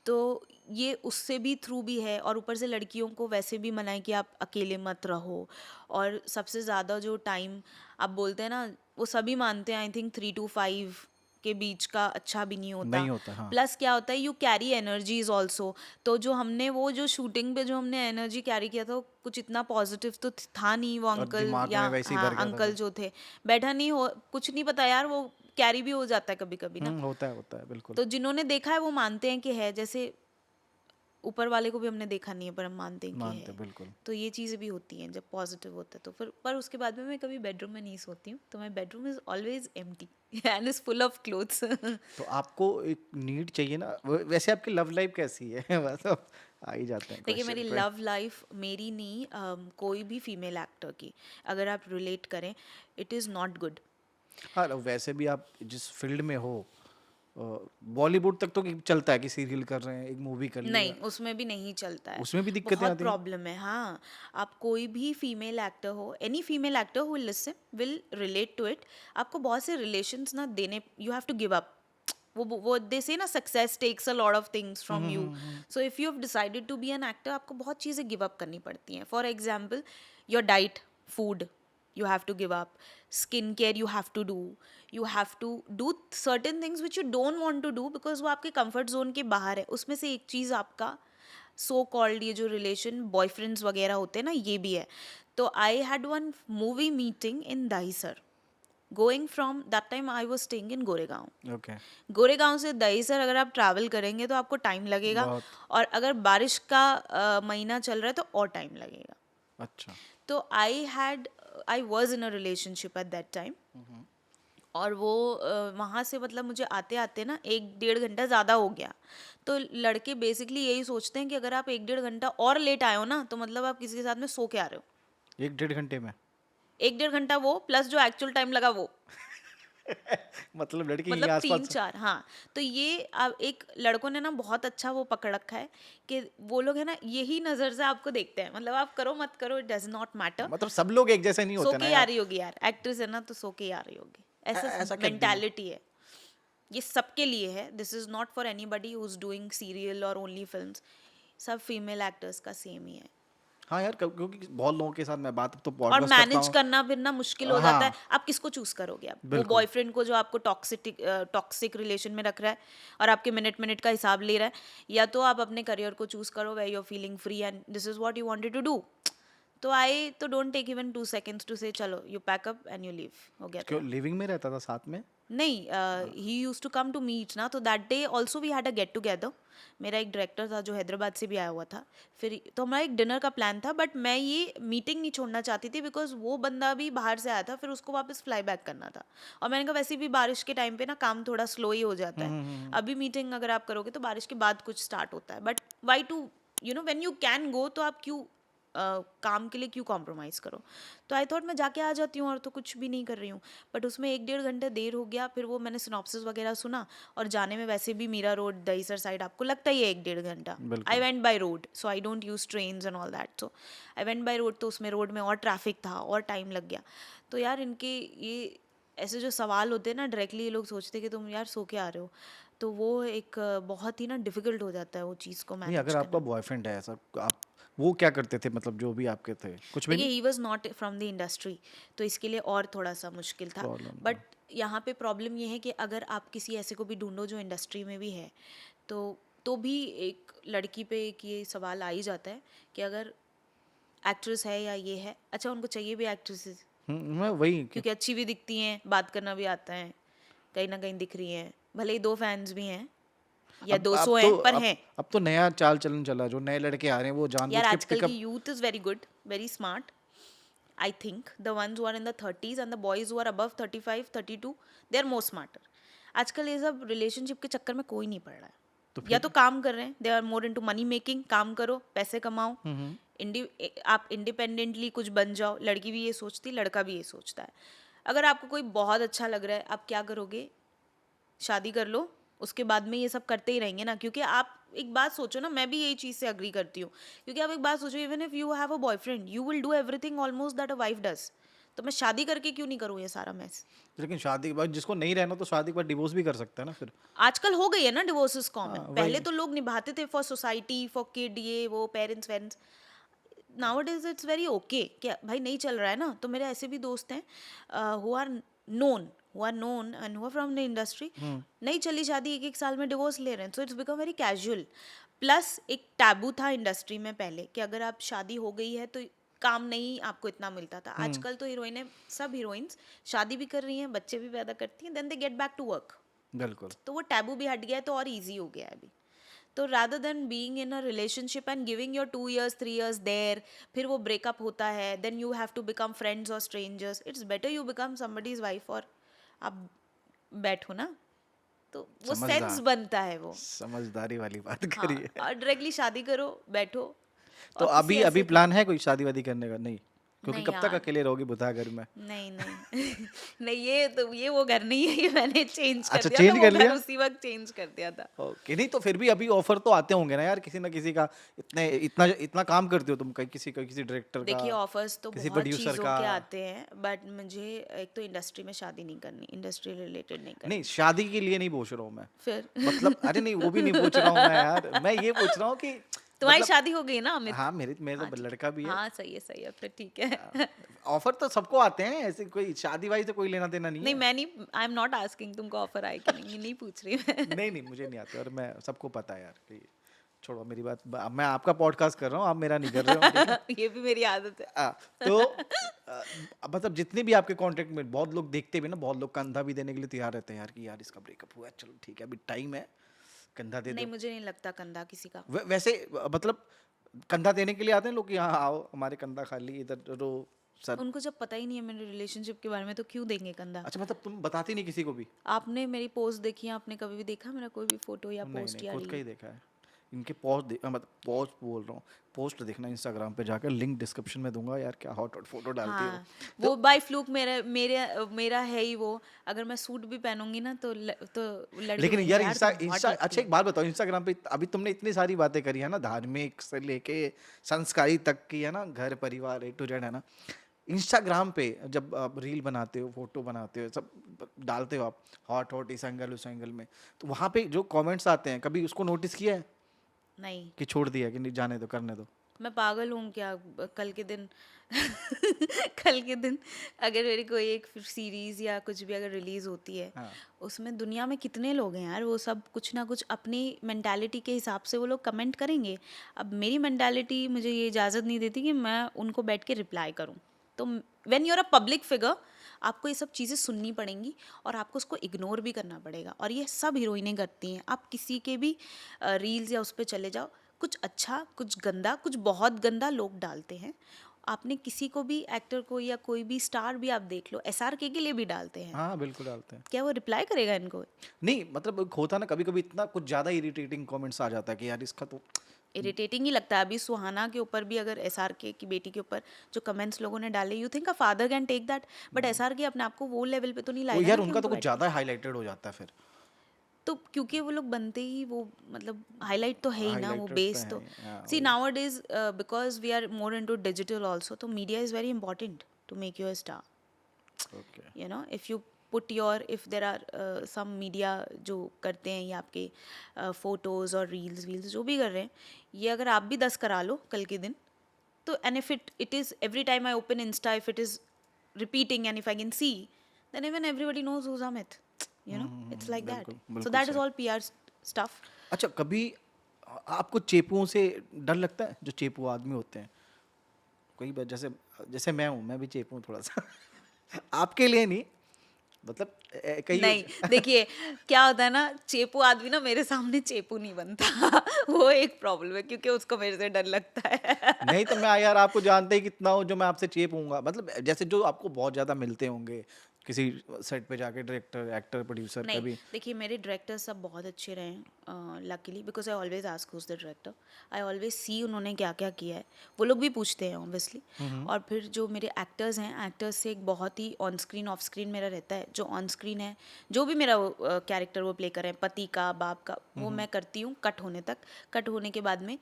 तो ये उससे भी थ्रू भी है। और ऊपर से लड़कियों को वैसे भी मना है कि आप अकेले मत रहो। और सबसे ज़्यादा जो टाइम आप बोलते हैं ना, वो सभी मानते हैं, आई थिंक 3 to 5 के बीच का अच्छा भी नहीं होता। नहीं होता, हाँ। प्लस क्या होता है, यू कैरी एनर्जीज ऑल्सो। तो जो हमने वो जो शूटिंग पे जो हमने एनर्जी कैरी किया था, वो कुछ इतना पॉजिटिव तो था नहीं। वो और अंकल दिमाग या में वैसे ही हाँ भर गया था अंकल फिर। जो थे, बैठा नहीं हो, कुछ नहीं पता यार, वो कैरी भी हो जाता है कभी कभी ना। होता है बिल्कुल। तो जिन्होंने देखा है वो मानते हैं कि है, जैसे ऊपर वाले को भी हमने देखा नहीं है पर हम मानते हैं कि मानते है। बिल्कुल। तो ये चीज़ें भी होती हैं जब पॉजिटिव होता है। तो फिर पर उसके बाद में मैं कभी बेडरूम में नहीं सोती हूँ, तो my bedroom is always empty and is full of clothes. तो आपको एक नीड चाहिए ना, वैसे आपकी लव लाइफ कैसी है? मतलब आ ही जाते हैं देखिए, मेरी क्वेश्चन। लव लाइफ, मेरी नहीं, कोई भी फीमेल एक्टर की अगर आप रिलेट करें, इट इज़ नॉट गुड। हाँ, वैसे भी आप जिस फील्ड में हो, बॉलीवुड तक तो चलता है कि सीरियल कर रहे हैं, एक मूवी कर नहीं, लिया, उसमें भी नहीं चलता है, उसमें भी दिक्कतें बहुत आती हैं। प्रॉब्लम है। हाँ, आप कोई भी फीमेल एक्टर हो, any female actor who will listen will relate to it. आपको बहुत से रिलेशंस ना देने, you have to give up. वो दे से ना, success takes a lot of things from you. So if you have decided to be an actor, आपको बहुत चीज़ें गिव अप करनी पड़ती हैं। For example, your diet, food, you have to give up. Skincare you have to do. You have to do certain things which you don't want to do because वो आपके comfort zone के बाहर है। उसमें से एक चीज़ आपका so called ये जो relation boyfriends वगैरह होते हैं ना, ये भी है। तो I had one movie meeting in Dahisar. Going from that time I was staying in Goregaon. Okay. Goregaon से दहीसर अगर आप ट्रैवल करेंगे तो आपको टाइम लगेगा, बहुत। और अगर बारिश का महीना चल रहा है तो और टाइम लगेगा। अच्छा। तो I was in a relationship eight that time. और वो वहाँ से मतलब मुझे आते आते ना 1-1.5 घंटा ज़्यादा हो गया। तो लड़के बेसिकली यही सोचते हैं कि अगर आप 1-1.5 घंटा और लेट आए हो ना, तो मतलब आप किसी के साथ में सो के आ रहे हो। 1 डेढ़ घंटे में? 1-1.5 घंटा वो प्लस जो एक्चुअल टाइम लगा वो, मतलब लड़की के मतलब तीन आसपास। चार हाँ। तो ये अब एक लड़कों ने ना बहुत अच्छा वो पकड़ रखा है कि वो लोग है ना, यही नज़र से आपको देखते हैं, मतलब आप करो मत करो, इट डज नॉट मैटर। मतलब सब लोग एक जैसे नहीं सो होते ना के आ यार। रही होगी यार, एक्ट्रेस है ना तो सो के आ रही होगी, ऐसा ऐसा क्या मेंटालिटी है। ये सबके लिए है, this is not for anybody who is doing serial और ओनली फिल्म्स। सब फीमेल एक्टर्स का सेम ही है। हाँ यार, क्योंकि बहुत लोगों के साथ मैं बात तो और पॉडकास्ट करता मैनेज हूँ। करना फिर ना मुश्किल हो जाता है। हाँ आप किसको चूज करोगे? आप वो बिल्कुल। बॉयफ्रेंड को जो आपको टॉक्सिक रिलेशन में रख रहा है और आपके मिनट मिनट का हिसाब ले रहा है, या तो आप अपने करियर को चूज करो way you are feeling free and this is what you wanted to do. तो आई तो don't take even 2 seconds to say चलो you pack up and you leave, हो गया क्यों तेरा। लिविंग में रहता था साथ में? नहीं, he used to come to meet ना, तो that day also we had a get together. मेरा एक डायरेक्टर था जो हैदराबाद से भी आया हुआ था, फिर तो हमारा एक डिनर का प्लान था, बट मैं ये मीटिंग नहीं छोड़ना चाहती थी बिकॉज वो बंदा भी बाहर से आया था, फिर उसको वापस फ्लाई बैक करना था। और मैंने कहा वैसे भी बारिश के टाइम पे ना काम थोड़ा स्लो ही हो जाता है। अभी मीटिंग अगर आप करोगे तो बारिश के बाद कुछ स्टार्ट होता है, but why to, you know when you can go, तो आप क्यों काम के लिए क्यों कॉम्प्रोमाइज़ करो। तो आई थॉट मैं जाके आ जाती हूँ और तो कुछ भी नहीं कर रही हूँ। बट उसमें 1-1.5 घंटे देर हो गया। फिर वो मैंने सिनॉप्सिस वगैरह सुना, और जाने में वैसे भी मीरा रोड दहीसर साइड आपको लगता ही है 1-1.5 घंटा। आई बिल्कुल। Went by road, so I don't use trains and all that. So I went by road, तो उसमें रोड में और ट्रैफिक था और टाइम लग गया। तो यार इनके ये ऐसे जो सवाल होते हैं ना, डायरेक्टली ये लोग सोचते हैं कि तुम यार सो के आ रहे हो, तो वो एक बहुत ही ना डिफिकल्ट हो जाता है वो चीज़ को नहीं, मैनेज अगर आपका करना। बॉयफ्रेंड है ऐसा, आप वो क्या करते थे? मतलब जो भी आपके थे, कुछ भी देखिए, नहीं? He was not from the industry, तो इसके लिए और थोड़ा सा मुश्किल था। प्रॉब्लम बट था। यहाँ पे प्रॉब्लम ये है कि अगर आप किसी ऐसे को भी ढूंढो जो इंडस्ट्री में भी है, तो भी एक लड़की पे एक ये सवाल आ ही जाता है कि अगर एक्ट्रेस है या ये है, अच्छा उनको चाहिए भी एक्ट्रेसेस, मैं वही कि क्योंकि अच्छी भी दिखती हैं, बात करना भी आता है, कहीं ना कहीं दिख रही हैं, भले ही 2 फैंस भी हैं या अब 200 अब तो हैं पर अब हैं। अब तो नया चाल चलन चला, जो नए लड़के आ रहे हैं वो यार जानबूझ के आजकल की pickup. Youth is very good, very smart. I think the ones who are in the 30s and the boys who are above 35, 32, they are more smarter. आजकल ये सब रिलेशनशिप के चक्कर में कोई नहीं पड़ रहा है। तो या फिर तो काम कर रहे हैं, they are more into money making, काम करो पैसे कमाओ, आप इंडिपेंडेंटली कुछ बन जाओ। लड़की भी ये सोचती, लड़का भी ये सोचता है। अगर आपको कोई बहुत अच्छा लग रहा है, आप क्या करोगे? शादी कर लो, उसके बाद में ये सब करते ही रहेंगे ना। क्योंकि आप एक बात सोचो ना, मैं भी यही चीज़ से अग्री करती हूँ, क्योंकि आप एक बात सोचो, even if you have a boyfriend, you will do everything almost that a wife does. तो मैं शादी करके क्यों नहीं करूँ ये सारा मैस? लेकिन शादी के बाद जिसको नहीं रहना तो शादी के बाद डिवोर्स भी कर सकता है ना फिर। आजकल हो गई है ना डिवोर्सेस कॉमन। हाँ पहले वही। तो लोग निभाते थे फॉर सोसाइटी, फॉर किड, ये वो, पेरेंट्स वेरेंट्स। नाउअडेज इट्स वेरी ओके क्या भाई नहीं चल रहा है ना, तो मेरे ऐसे भी दोस्त हैं who are known, and who are from the industry, नहीं चली शादी, एक एक साल में डिवोर्स ले रहे हैं, so it's become very casual. Plus एक टैबू था इंडस्ट्री में पहले कि अगर आप शादी हो गई है तो काम नहीं आपको इतना मिलता था। आजकल तो हीरोइनें, सब हीरोइंस शादी भी कर रही हैं, बच्चे भी पैदा करती हैं, then they get back to work. बिल्कुल। तो वो टैबू भी हट गया है, तो और इजी हो गया है अभी। तो rather than being in a relationship and giving your 2 years 3 years there, फिर वो ब्रेकअप होता है, then you have to become friends और strangers, it's better you become somebody's wife और आप बैठो ना, तो वो सेंस समझदार, बनता है वो। समझदारी वाली बात हाँ, करी है। और डायरेक्टली शादी करो, बैठो। तो और किसी अभी अभी ऐसे प्लान है कोई शादी वादी करने का? नहीं, क्योंकि नहीं कब तक यार, अकेले रहोगी बुधा घर में? नहीं नहीं नहीं, ये वो घर नहीं है, ये मैंने चेंज कर अच्छा, दिया था, चेंज वो कर घर लिया? उसी वक्त चेंज कर दिया था। ओके, नहीं तो फिर भी अभी ऑफर तो आते होंगे ना यार, किसी ना किसी का। इतने इतना इतना काम करते हो तुम, कहीं किसी का, किसी डायरेक्टर का, देखिए ऑफर्स तो किसी बहुत प्रोड्यूसर चीज़ों का। के आते हैं, बट मुझे एक तो इंडस्ट्री में शादी नहीं करनी, इंडस्ट्री रिलेटेड नहीं नहीं, करनी। शादी के लिए नहीं पूछ रहा हूँ मैं। फिर मतलब अरे नहीं, वो भी नहीं पूछ रहा हूँ मैं यार, मैं ये पूछ रहा हूँ कि तुम्हारी मतलब, शादी हो गई ना अमित? हाँ मेरे हाँ तो ठीक लड़का भी है, है। हाँ सही है, फिर ठीक है। ऑफर तो सबको आते हैं, ऐसे कोई शादी वादी से कोई लेना देना नहीं नहीं है। मैं नहीं, आई एम नॉट आस्किंग तुमको ऑफर आए कि नहीं, ये नहीं पूछ रही मैं। नहीं नहीं, मुझे नहीं आते, और मैं सबको पता है यार कि छोड़ो मेरी बात, मैं आपका पॉडकास्ट कर रहा हूँ, आप मेरा नहीं कर रहे हो, ठीक है? ये भी मेरी आदत है। तो मतलब जितने भी आपके कांटेक्ट में, बहुत लोग देखते भी ना, बहुत लोग कंधा भी देने के लिए तैयार रहते हैं यार, कि यार इसका ब्रेकअप हुआ है, चलो ठीक है अभी टाइम है, कंधा दे नहीं दो। मुझे नहीं लगता कंधा किसी का। वैसे मतलब कंधा देने के लिए आते हैं लोग कि यहाँ आओ हमारे कंधा खाली, इधर रो सर। उनको जब पता ही नहीं है मेरे रिलेशनशिप के बारे में तो क्यों देंगे कंधा? अच्छा, मतलब तुम बताती नहीं किसी को भी? आपने मेरी पोस्ट देखी है? आपने कभी भी देखा मेरा कोई भी फोटो या नहीं पोस्ट नहीं, या खुद का ही रील? देखा है। इनके पोस्ट मतलब पोस्ट बोल रहा हूँ, पोस्ट देखना इंस्टाग्राम पे जाकर, लिंक डिस्क्रिप्शन में दूंगा यार, क्या हॉट हॉट फोटो डालती हो। हाँ, वो बाय फ्लूक मेरा है ही वो। अगर मैं सूट भी पहनूंगी ना तो तो लड़के लेकिन बोलेंगे यार यार इंस्टा तुम हॉट इंस्टा लगती अच्छा हो। एक बात बताओ, इंस्टाग्राम पे अभी तुमने इतनी सारी बातें करी है ना, धार्मिक से लेके संस्कारी तक की है ना, घर परिवार A to Z है ना। इंस्टाग्राम पे जब आप रील बनाते हो, फोटो बनाते हो, सब डालते हो आप, हॉट हॉट इस एंगल उस एंगल में, तो वहाँ पे जो कमेंट्स आते हैं, कभी उसको नोटिस किया है नहीं, कि छोड़ दिया है कि नहीं जाने दो, करने दो? मैं पागल हूँ क्या? कल के दिन कल के दिन अगर मेरी कोई एक सीरीज या कुछ भी अगर रिलीज होती है, हाँ। उसमें दुनिया में कितने लोग हैं यार, वो सब कुछ ना कुछ अपनी मेंटालिटी के हिसाब से वो लोग कमेंट करेंगे। अब मेरी मेंटालिटी मुझे ये इजाज़त नहीं देती कि मैं उनको बैठ के रिप्लाई करूँ। तो when you are a public figure, आपको ये सब चीज़ें सुननी पड़ेंगी और आपको उसको इग्नोर भी करना पड़ेगा, और ये सब हीरोइनें करती हैं। आप किसी के भी रील्स या उस पर चले जाओ, कुछ अच्छा कुछ गंदा, कुछ बहुत गंदा लोग डालते हैं। आपने किसी को भी, एक्टर को या कोई भी स्टार भी आप देख लो, SRK के लिए भी डालते हैं, हाँ बिल्कुल डालते हैं। क्या वो रिप्लाई करेगा इनको? नहीं मतलब एक होता ना, कभी कभी इतना कुछ ज्यादा इरिटेटिंग कमेंट्स आ जाता है कि यार इसका तो। इरिटेटिंग ही लगता है। अभी सुहाना के ऊपर भी अगर SRK की बेटी के ऊपर जो कमेंट्स लोगों ने डाले, you think a father can take that, but SRK अपने आप को वो लेवल पे तो नहीं वो लाएगा यार ना कि उनका तो उनको कुछ बैठ ज्यादा हाईलाइटेड हो जाता है फिर। तो क्योंकि वो लोग बनते ही वो, मतलब हाईलाइट तो है ही ना, वो हाईलाइटेड तो बेस है तो। ही, हाँ सी वही। Now it is because we are more into digital also, तो media is very important to make you a star. Okay. You know, if you put your, if there are some media जो करते हैं ये आपके photos और reels वील्स जो भी कर रहे हैं, ये अगर आप भी 10 करा लो कल के दिन, तो and if it is every time I open Insta, if it is repeating and if I can see, then even everybody knows who's Amit. You know, it's like that. बिल्कुल So बिल्कुल that is सही। all PR stuff. अच्छा, कभी आपको चेपुओं से डर लगता है? जो चेपू आदमी होते हैं, कोई बात, जैसे जैसे मैं हूँ, मैं भी चेपू हूँ थोड़ा सा। आपके लिए नहीं, मतलब कहीं। नहीं, देखिए क्या होता है ना, चेपू आदमी ना मेरे सामने चेपू नहीं बनता। वो एक प्रॉब्लम है, क्योंकि उसको मेरे से डर लगता है। नहीं तो मैं यार आपको जानते ही कितना हूँ, जो मैं आपसे चेपूंगा, मतलब जैसे जो आपको बहुत ज्यादा मिलते होंगे किसी सेट पे जाके, डायरेक्टर एक्टर प्रोड्यूसर नहीं, कभी। देखिए मेरे डायरेक्टर सब बहुत अच्छे रहे हैं luckily, because I always ask who's the director, I always see उन्होंने क्या क्या किया है, वो लोग भी पूछते हैं ऑब्वियसली। और फिर जो मेरे एक्टर्स हैं, एक्टर्स से एक बहुत ही ऑन स्क्रीन ऑफ स्क्रीन मेरा रहता है। जो ऑन स्क्रीन है, जो भी मेरा कैरेक्टर वो प्ले कर रहे हैं, पति का, बाप का, वो मैं करती हूँ कट होने तक। कट होने के बाद में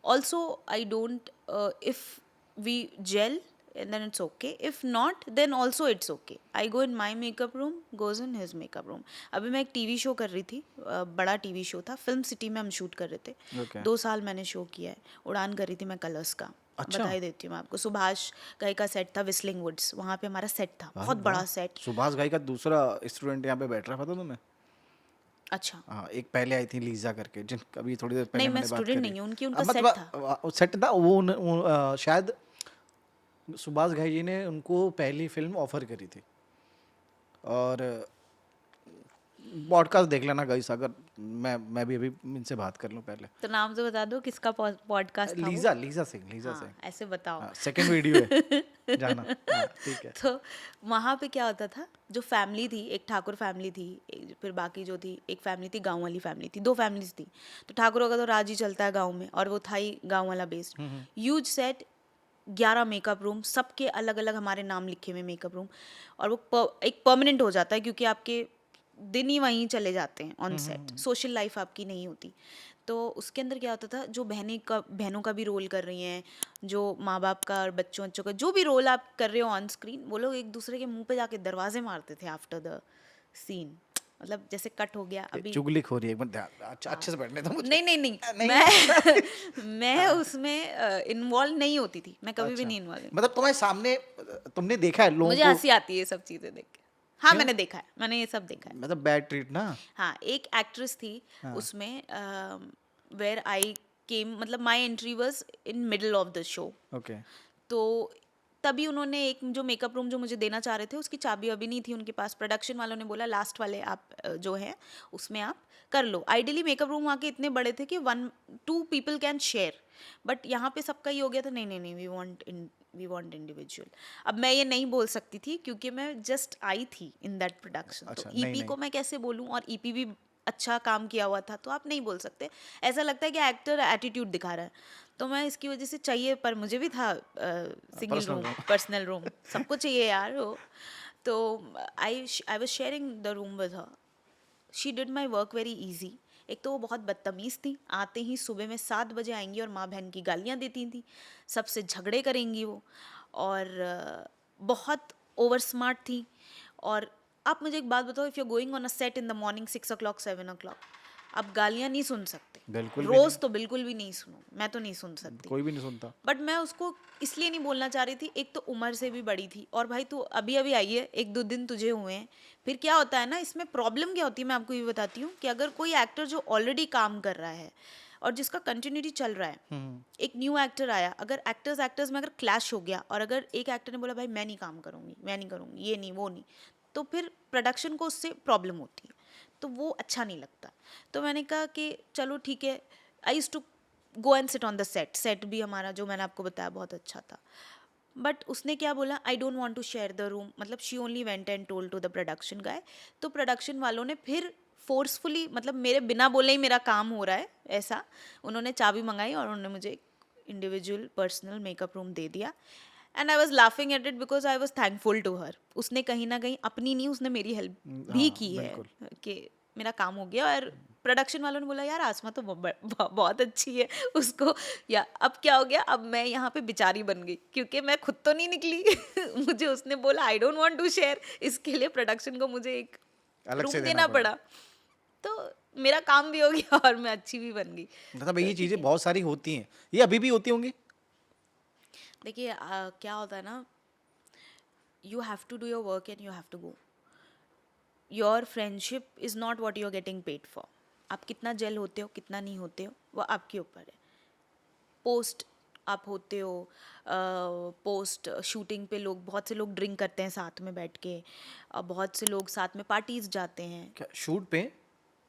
also I don't, if we gel, and then it's okay. If not, then also it's okay. I go in my makeup room, goes in his makeup room. अभी मैं एक टीवी शो कर रही थी, बड़ा टीवी शो था, film city में हम शूट कर रहे थे. Okay. 2 साल मैंने शो किया है. उड़ान कर रही थी मैं कलर्स का. अच्छा. बधाई देती हूँ मैं आपको. सुभाष घई का सेट था, विस्लिंग वुड्स, वहाँ पे हमारा सेट था, बहुत बड़ा सेट. सुभाष घई का दूसरा स्टूडेंट यहाँ पे बैठ रहा था तुम्हें. अच्छा. हाँ, एक पहले आई थी लीजा करके, जिन कभी थोड़ी देर पहले नहीं, मैं हमने बात स्टूडेंट करी. नहीं हूँ उनकी, उनका मतलब सेट था. सेट था वो शायद सुभाष घई जी ने उनको पहली फिल्म ऑफर करी थी. और पॉडकास्ट देख लेना गाइस, अगर मैं भी अभी इनसे बात कर लूँ पहले. तो नाम तो बता दो किसका पॉडकास्ट था वो? लीजा सिंह. हाँ, ऐसे बताओ. सेकंड वीडियो है जाना. हाँ, ठीक है. तो वहाँ पे क्या होता था, जो फैमिली थी, एक ठाकुर फैमिली थी, फिर बाकी जो थी एक फैमिली थी, गांव वाली फैमिली थी, 2 फैमिलीज थी. तो ठाकुरों का तो राज ही चलता है गांव में, और वो था ही गांव वाला based. Huge set, 11 makeup room, सबके अलग अलग हमारे नाम लिखे हुए मेकअप रूम. और वो एक परमानेंट हो जाता है, क्योंकि आपके दिन ही वहीं चले जाते हैं ऑन सेट. सोशल लाइफ आपकी नहीं होती. तो उसके अंदर क्या होता था, जो बहनों का भी रोल कर रही हैं, जो माँ बाप का और बच्चों का जो भी रोल आप कर रहे हो ऑन स्क्रीन, वो लोग एक दूसरे के मुंह पे जाके दरवाजे मारते थे आफ्टर द सीन. मतलब जैसे कट हो गया अभी. चुगली हो रही है, एक मिनट अच्छे से बैठने दो मुझे. नहीं, मैं उसमें इन्वॉल्व नहीं होती थी. मैं कभी भी नहीं इन्वॉल्व. मतलब तुम्हारे सामने तुमने देखा है लोगों मुझे को. हंसी आती है ये सब चीजें देख के. हाँ, मैंने देखा है, मैंने ये सब देखा है. मतलब बैड ट्रीट ना. हाँ, एक एक्ट्रेस थी उसमें, वेयर आई केम, मतलब my entry was in middle of the show. Okay. तो तभी उन्होंने एक जो मेकअप रूम जो मुझे देना चाह रहे थे, उसकी चाबी अभी नहीं थी उनके पास. प्रोडक्शन वालों ने बोला लास्ट वाले आप जो है उसमें आप कर लो. आइडियली मेकअप रूम वहाँ के इतने बड़े थे कि 1-2 पीपल कैन शेयर, बट यहाँ पे सबका ही हो गया था. नहीं, वी वांट इंडिविजुअल. अब मैं ये नहीं बोल सकती थी क्योंकि मैं जस्ट आई थी इन दैट प्रोडक्शन. तो ईपी को मैं कैसे बोलूँ, और ईपी भी अच्छा काम किया हुआ था, तो आप नहीं बोल सकते. ऐसा लगता है कि एक्टर एटीट्यूड दिखा रहा है. तो मैं इसकी वजह से चाहिए, पर मुझे भी था सिंगल रूम, पर्सनल रूम, सबको चाहिए यार वो. तो I was sharing the room with her. She did my work very easy. एक तो वो बहुत बदतमीज़ थी. आते ही सुबह में 7 बजे आएंगी और माँ बहन की गालियाँ देती थी, सबसे झगड़े करेंगी वो, और बहुत ओवर स्मार्ट थी. और आप मुझे एक बात बताओ, if you going on a set in the morning 6 o'clock 7 o'clock, आप गालियाँ नहीं सुन सकते. बिल्कुल रोज तो बिल्कुल भी नहीं सुनो, मैं तो नहीं सुन सकती. कोई भी नहीं सुनता. बट मैं उसको इसलिए नहीं बोलना चाह रही थी, एक तो उम्र से भी बड़ी थी, और भाई तू अभी अभी आई है, 1-2 दिन तुझे हुए हैं. फिर क्या होता है ना, इसमें प्रॉब्लम क्या होती है मैं आपको ये बताती हूँ, कि अगर कोई एक्टर जो ऑलरेडी काम कर रहा है और जिसका कंटिन्यूटी चल रहा है, एक न्यू एक्टर आया, अगर एक्टर्स में अगर क्लैश हो गया, और अगर एक एक्टर ने बोला भाई मैं नहीं काम करूँगी, मैं नहीं करूँगी, ये नहीं वो नहीं, तो फिर प्रोडक्शन को उससे प्रॉब्लम होती है. तो वो अच्छा नहीं लगता. तो मैंने कहा कि चलो ठीक है. I used to go and sit on the set भी हमारा जो मैंने आपको बताया बहुत अच्छा था. बट उसने क्या बोला, I don't want to share the room. मतलब she only went and told to the production guy. तो प्रोडक्शन वालों ने फिर फोर्सफुली, मतलब मेरे बिना बोले ही मेरा काम हो रहा है ऐसा, उन्होंने चाबी मंगाई और उन्होंने मुझे इंडिविजुअल पर्सनल मेकअप रूम दे दिया. And I was laughing at it because I was thankful to her. उसने कहीं ना कहीं अपनी नहीं, उसने मेरी हेल्प भी की है कि मेरा काम हो गया. और प्रोडक्शन वालों ने बोला यार आसमा तो बहुत अच्छी है उसको. या अब क्या हो गया, अब मैं यहाँ पे बेचारी बन गई, क्योंकि मैं खुद तो नहीं निकली. मुझे उसने बोला I don't want to share, इसके लिए प्रोडक्शन को मुझे एक रूम देना पड़ा. तो मेरा काम भी हो गया और मैं अच्छी भी बन गई. मतलब ये चीजें बहुत सारी होती हैं, ये अभी भी होती होंगी. देखिए क्या होता है ना, you have to do your work and you have to go. Your friendship is not what you are getting paid for. आप कितना जेल होते हो, कितना नहीं होते हो, वो आपके ऊपर है. पोस्ट आप होते हो, पोस्ट शूटिंग पे लोग, बहुत से लोग ड्रिंक करते हैं साथ में बैठ के, बहुत से लोग साथ में पार्टीज जाते हैं. क्या शूट पे?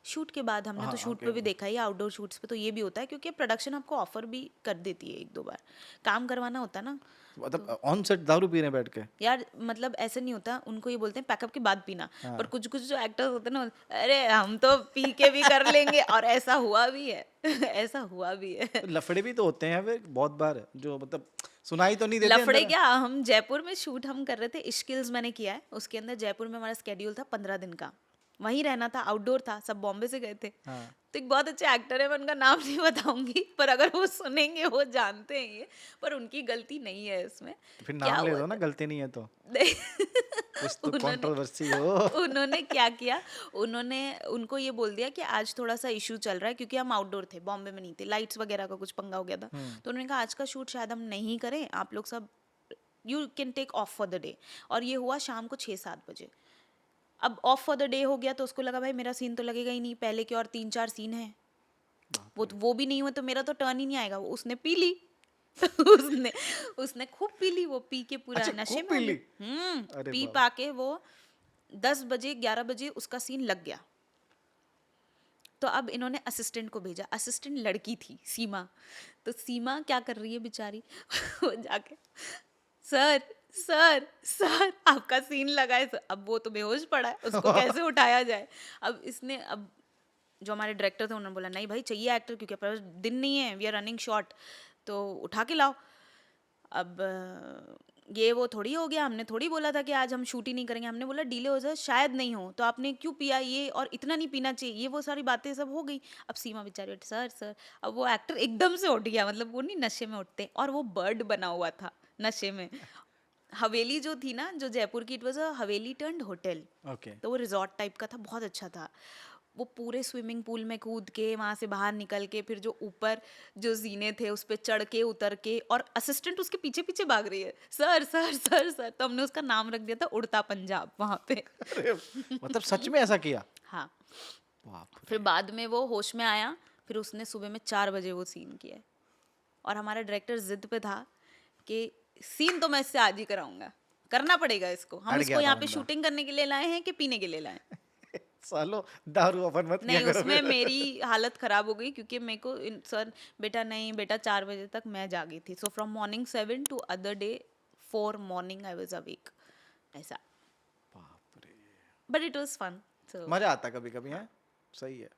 शूट के बाद हमने तो शूट पे भी देखा ही, आउटडोर शूट्स पे तो ये भी होता है, क्योंकि प्रोडक्शन आपको ऑफर भी कर देती है 1-2 बार. काम करवाना होता है ना. मतलब ऑन सेट दारू पी रहे हैं बैठ के यार, मतलब ऐसे नहीं होता. उनको ये बोलते हैं पैकअप के बाद पीना. पर कुछ कुछ जो एक्टर्स होते हैं ना, अरे हम तो पी के भी कर लेंगे. और ऐसा हुआ भी है. ऐसा हुआ भी है. लफड़े भी तो होते हैं फिर बहुत बार, जो मतलब सुनाई तो नहीं देते. लफड़े क्या, हम जयपुर में शूट हम कर रहे थे, इश्किल्स मैंने किया है, उसके अंदर जयपुर में हमारा स्केड्यूल था 15 दिन का. वहीं रहना था, आउटडोर था, सब बॉम्बे से गए थे। हाँ। तो एक बहुत अच्छे एक्टर है, मैं उनका नाम नहीं बताऊंगी, पर अगर वो सुनेंगे वो जानते हैं ये, पर उनकी गलती नहीं है इसमें। तो फिर क्या नाम ले हुआ दो ना, था? गलती नहीं है तो। नहीं। कुछ तो उन्होंने कंट्रोवर्सी हो। उन्होंने क्या किया, उन्होंने उनको ये बोल दिया कि आज थोड़ा सा इशू चल रहा है, क्योंकि हम आउटडोर थे, बॉम्बे में नहीं थे, लाइट्स वगैरह का कुछ पंगा हो गया था। तो उन्होंने कहा आज का शूट शायद हम नहीं करें, आप लोग सब you can take off for the day. और ये हुआ शाम को 6-7 बजे। अब ऑफ फॉर द डे हो गया तो उसको लगा भाई मेरा सीन तो लगेगा ही नहीं, पहले के और 3-4 सीन है, वो भी नहीं हुआ तो मेरा तो टर्न ही नहीं आएगा। वो उसने पी ली। उसने उसने खूब पी ली, वो पी के पूरा अच्छा, नशे खूब में पी हो ली? गई। अरे पी बाप! पा के वो 10 बजे 11 बजे उसका सीन लग गया। तो अब इन्होंने असिस्टेंट को भेजा, असिस्टेंट लड़की थी, सीमा। तो सीमा क्या कर रही है बेचारी, वो जाके सर सर सर आपका सीन लगा है सर। अब वो तो बेहोश पड़ा है, उसको कैसे उठाया जाए। अब जो हमारे डायरेक्टर थे उन्होंने बोला नहीं भाई चाहिए एक्टर, क्योंकि अपने पास दिन नहीं है, वी आर रनिंग शॉर्ट, तो उठा के लाओ। अब ये वो थोड़ी हो गया, हमने थोड़ी बोला था कि आज हम शूट ही नहीं करेंगे, हमने बोला डीले हो जाए शायद नहीं हो, तो आपने क्यों पिया ये, और इतना नहीं पीना चाहिए, ये वो सारी बातें सब हो गई। अब सीमा बेचारी उठी, सर सर। अब वो एक्टर एकदम से उठ गया, मतलब वो नहीं नशे में उठते, और वो बर्ड बना हुआ था नशे में। हवेली जो थी ना, जो जयपुर की, it was a Haveli turned hotel. Okay. तो वो रिजॉर्ट टाइप का था, बहुत अच्छा था। वो पूरे स्विमिंग पूल में कूद के वहां से बाहर निकल के, फिर जो ऊपर जो जीने थे उस पे चढ़ के उतर के, और असिस्टेंट उसके पीछे पीछे भाग रही है, सर सर सर सर। तो हमने उसका नाम रख दिया था उड़ता पंजाब वहां पे। अरे! मतलब सच में ऐसा किया? हाँ। बाप फिर रे! बाद में वो होश में आया, फिर उसने सुबह में 4 बजे वो सीन किया है। और हमारा डायरेक्टर जिद पे था कि सीन तो मैं इससे आज ही कराऊंगा, करना पड़ेगा इसको, हम अड़ इसको गया था यहाँ पे बंदा। शूटिंग करने के लिए लाए हैं कि पीने के लिए लाए हैं। सालों, दारू अपन मत पिया नहीं, करो उसमें फिर। मेरी हालत खराब हो गई, क्योंकि मेरे को सर बेटा नहीं बेटा 4 बजे तक मैं जागी थी। So from morning 7 to other day 4 morning I was awake, ऐसा। बाप रे! But it was fun. So मजा आता कभी-कभी है। सही है।